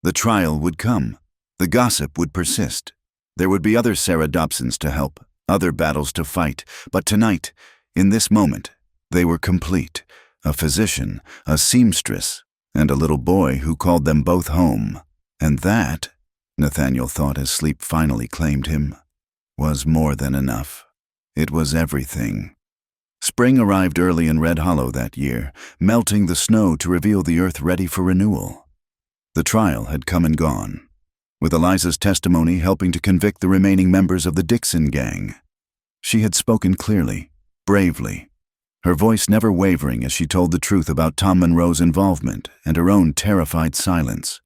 [SPEAKER 1] The trial would come. The gossip would persist. There would be other Sarah Dobsons to help, other battles to fight, but tonight, in this moment, they were complete. A physician, a seamstress, and a little boy who called them both home. And that, Nathaniel thought as sleep finally claimed him, was more than enough. It was everything. Spring arrived early in Red Hollow that year, melting the snow to reveal the earth ready for renewal. The trial had come and gone, with Eliza's testimony helping to convict the remaining members of the Dixon gang. She had spoken clearly, bravely, her voice never wavering as she told the truth about Tom Monroe's involvement and her own terrified silence.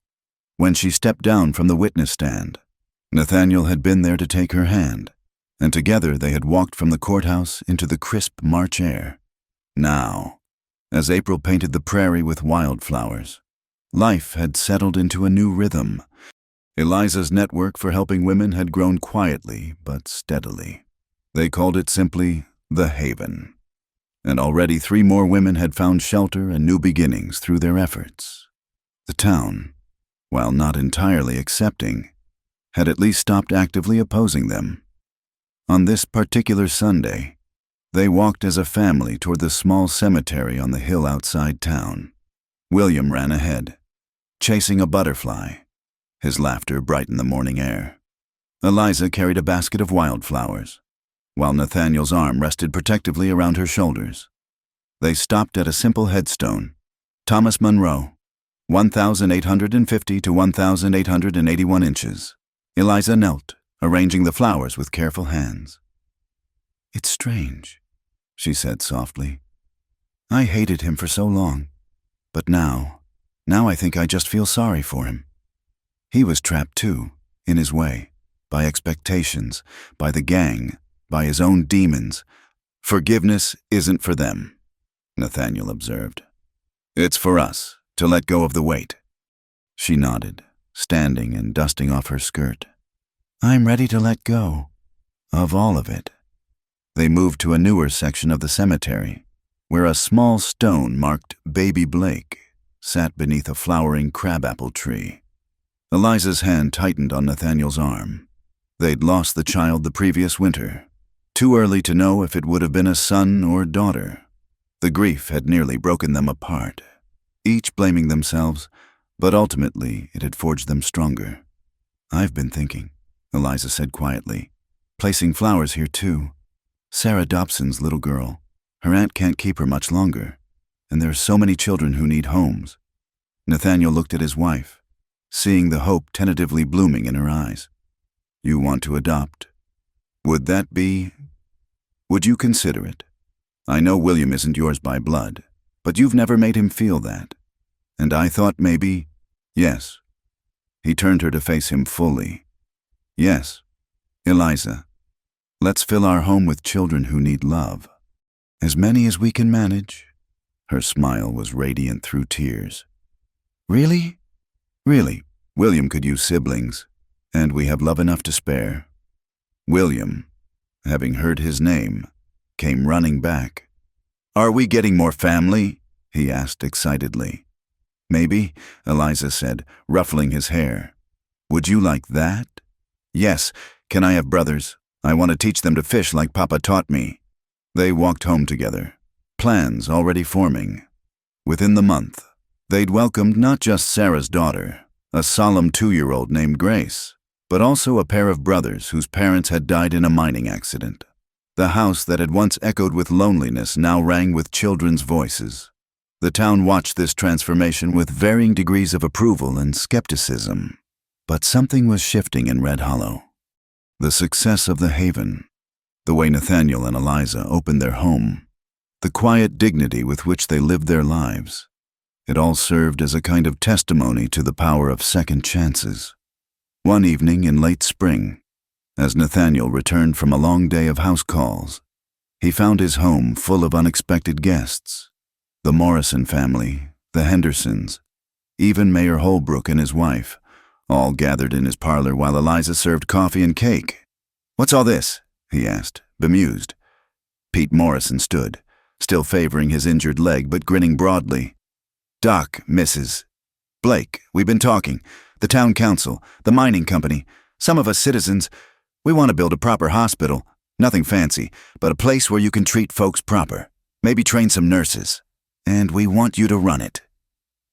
[SPEAKER 1] When she stepped down from the witness stand, Nathaniel had been there to take her hand, and together they had walked from the courthouse into the crisp March air. Now, as April painted the prairie with wildflowers, life had settled into a new rhythm. Eliza's network for helping women had grown quietly but steadily. They called it simply the Haven. And already 3 more women had found shelter and new beginnings through their efforts. The town, while not entirely accepting, had at least stopped actively opposing them. On this particular Sunday, they walked as a family toward the small cemetery on the hill outside town. William ran ahead, chasing a butterfly. His laughter brightened the morning air. Eliza carried a basket of wildflowers, while Nathaniel's arm rested protectively around her shoulders. They stopped at a simple headstone, Thomas Monroe, 1,850 to 1,881 inches. Eliza knelt, arranging the flowers with careful hands. "It's strange," she said softly. "I hated him for so long, but now I think I just feel sorry for him. He was trapped too, in his way, by expectations, by the gang, by his own demons. Forgiveness isn't for them," Nathaniel observed. "It's for us, to let go of the weight." She nodded, standing and dusting off her skirt. "I'm ready to let go. Of all of it." They moved to a newer section of the cemetery, where a small stone marked Baby Blake sat beneath a flowering crabapple tree. Eliza's hand tightened on Nathaniel's arm. They'd lost the child the previous winter, too early to know if it would have been a son or daughter. The grief had nearly broken them apart, each blaming themselves, but ultimately it had forged them stronger. "I've been thinking," Eliza said quietly, "placing flowers here too. Sarah Dobson's little girl. Her aunt can't keep her much longer, and there are so many children who need homes." Nathaniel looked at his wife, seeing the hope tentatively blooming in her eyes. "You want to adopt? Would you consider it? I know William isn't yours by blood, but you've never made him feel that. And I thought maybe, yes." He turned her to face him fully. "Yes, Eliza, let's fill our home with children who need love. As many as we can manage." Her smile was radiant through tears. "Really? Really, William could use siblings, and we have love enough to spare." William, having heard his name, came running back. "Are we getting more family?" he asked excitedly. "Maybe," Eliza said, ruffling his hair. "Would you like that?" "Yes. Can I have brothers? I want to teach them to fish like Papa taught me." They walked home together, plans already forming. Within the month, they'd welcomed not just Sarah's daughter, a solemn 2-year-old named Grace, but also a pair of brothers whose parents had died in a mining accident. The house that had once echoed with loneliness now rang with children's voices. The town watched this transformation with varying degrees of approval and skepticism. But something was shifting in Red Hollow. The success of the Haven, the way Nathaniel and Eliza opened their home, the quiet dignity with which they lived their lives, it all served as a kind of testimony to the power of second chances. One evening in late spring, as Nathaniel returned from a long day of house calls, he found his home full of unexpected guests. The Morrison family, the Hendersons, even Mayor Holbrook and his wife, all gathered in his parlor while Eliza served coffee and cake. "What's all this?" he asked, bemused. Pete Morrison stood, still favoring his injured leg but grinning broadly. "Doc, Mrs. Blake, we've been talking. The town council, the mining company, some of us citizens. We want to build a proper hospital. Nothing fancy, but a place where you can treat folks proper. Maybe train some nurses. And we want you to run it."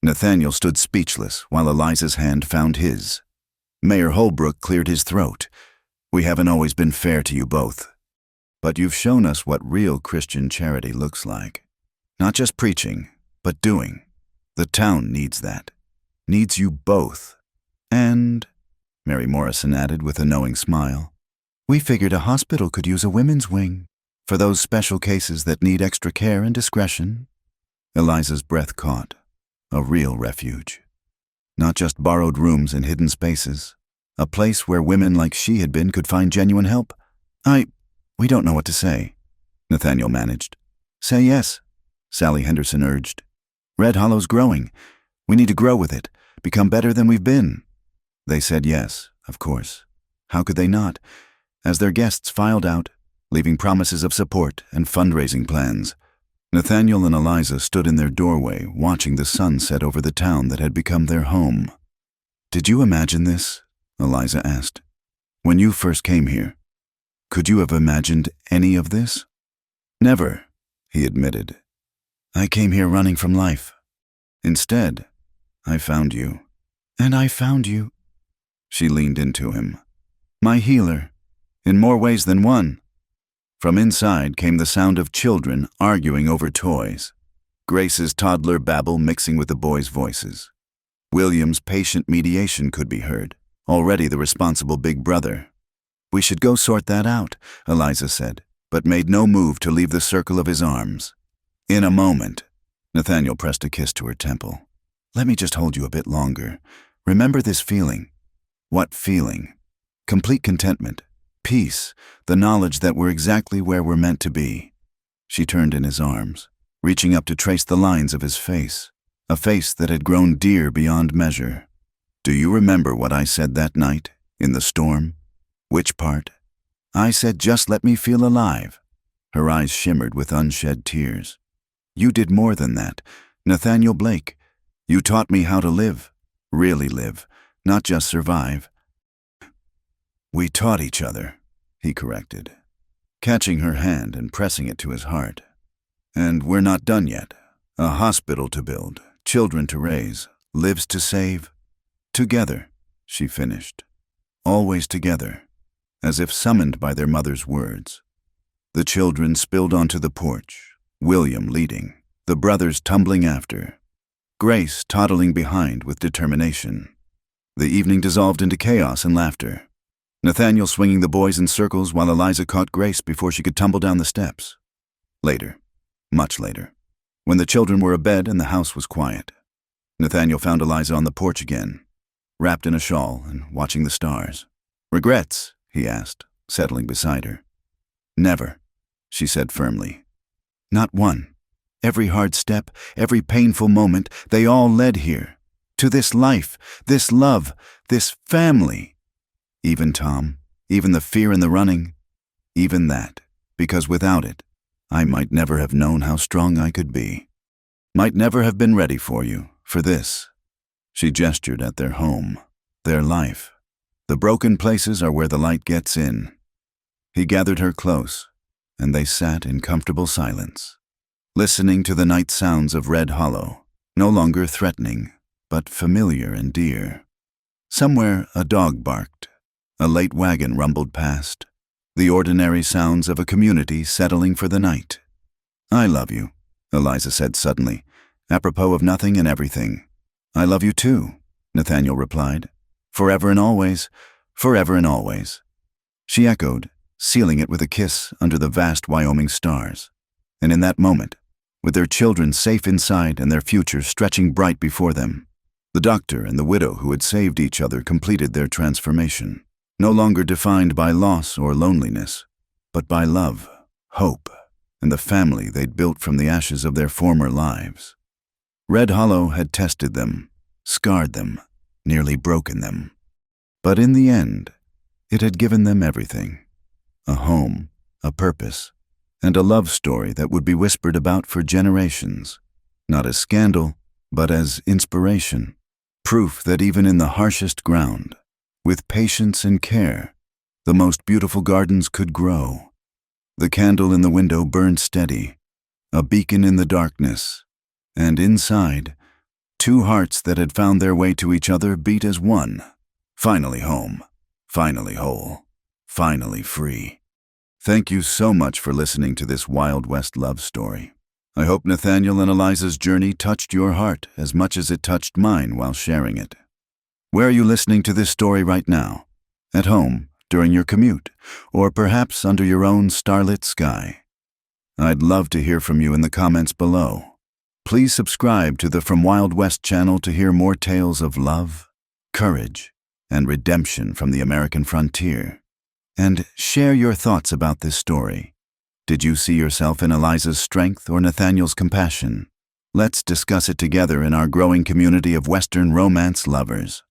[SPEAKER 1] Nathaniel stood speechless while Eliza's hand found his. Mayor Holbrook cleared his throat. "We haven't always been fair to you both. But you've shown us what real Christian charity looks like. Not just preaching, but doing. The town needs that. Needs you both. And," Mary Morrison added with a knowing smile, "we figured a hospital could use a women's wing for those special cases that need extra care and discretion." Eliza's breath caught. A real refuge. Not just borrowed rooms and hidden spaces. A place where women like she had been could find genuine help. We don't know what to say," Nathaniel managed. "Say yes," Sally Henderson urged. "Red Hollow's growing. We need to grow with it, become better than we've been." They said yes, of course. How could they not? As their guests filed out, leaving promises of support and fundraising plans, Nathaniel and Eliza stood in their doorway watching the sun set over the town that had become their home. "Did you imagine this?" Eliza asked. "When you first came here, could you have imagined any of this?" "Never," he admitted. "I came here running from life. Instead, I found you." "And I found you." She leaned into him. "My healer, in more ways than one." From inside came the sound of children arguing over toys. Grace's toddler babble mixing with the boys' voices. William's patient mediation could be heard, already the responsible big brother. "We should go sort that out," Eliza said, but made no move to leave the circle of his arms. "In a moment." Nathaniel pressed a kiss to her temple. "Let me just hold you a bit longer. Remember this feeling." "What feeling?" "Complete contentment, peace, the knowledge that we're exactly where we're meant to be." She turned in his arms, reaching up to trace the lines of his face, a face that had grown dear beyond measure. "Do you remember what I said that night, in the storm?" "Which part?" "I said, just let me feel alive." Her eyes shimmered with unshed tears. "You did more than that, Nathaniel Blake. You taught me how to live, really live, not just survive." "We taught each other," he corrected, catching her hand and pressing it to his heart. "And we're not done yet. A hospital to build, children to raise, lives to save. Together," she finished. "Always together," as if summoned by their mother's words. The children spilled onto the porch, William leading, the brothers tumbling after, Grace toddling behind with determination. The evening dissolved into chaos and laughter, Nathaniel swinging the boys in circles while Eliza caught Grace before she could tumble down the steps. Later, much later, when the children were abed and the house was quiet, Nathaniel found Eliza on the porch again, wrapped in a shawl and watching the stars. "Regrets?" he asked, settling beside her. "Never," she said firmly. "Not one. Every hard step, every painful moment, they all led here. To this life, this love, this family. Even Tom, even the fear in the running, even that, because without it, I might never have known how strong I could be. Might never have been ready for you, for this." She gestured at their home, their life. "The broken places are where the light gets in." He gathered her close, and they sat in comfortable silence, listening to the night sounds of Red Hollow, no longer threatening, but familiar and dear. Somewhere a dog barked, a late wagon rumbled past, the ordinary sounds of a community settling for the night. "I love you," Eliza said suddenly, apropos of nothing and everything. "I love you too," Nathaniel replied. "Forever and always, forever and always." She echoed, sealing it with a kiss under the vast Wyoming stars. And in that moment, with their children safe inside and their future stretching bright before them, the doctor and the widow who had saved each other completed their transformation, no longer defined by loss or loneliness, but by love, hope, and the family they'd built from the ashes of their former lives. Red Hollow had tested them, scarred them, nearly broken them. But in the end, it had given them everything: a home, a purpose, and a love story that would be whispered about for generations, not as scandal, but as inspiration, proof that even in the harshest ground, with patience and care, the most beautiful gardens could grow. The candle in the window burned steady, a beacon in the darkness, and inside, two hearts that had found their way to each other beat as one, finally home, finally whole, finally free. Thank you so much for listening to this Wild West love story. I hope Nathaniel and Eliza's journey touched your heart as much as it touched mine while sharing it. Where are you listening to this story right now? At home, during your commute, or perhaps under your own starlit sky? I'd love to hear from you in the comments below. Please subscribe to the From Wild West channel to hear more tales of love, courage, and redemption from the American frontier. And share your thoughts about this story. Did you see yourself in Eliza's strength or Nathaniel's compassion? Let's discuss it together in our growing community of Western romance lovers.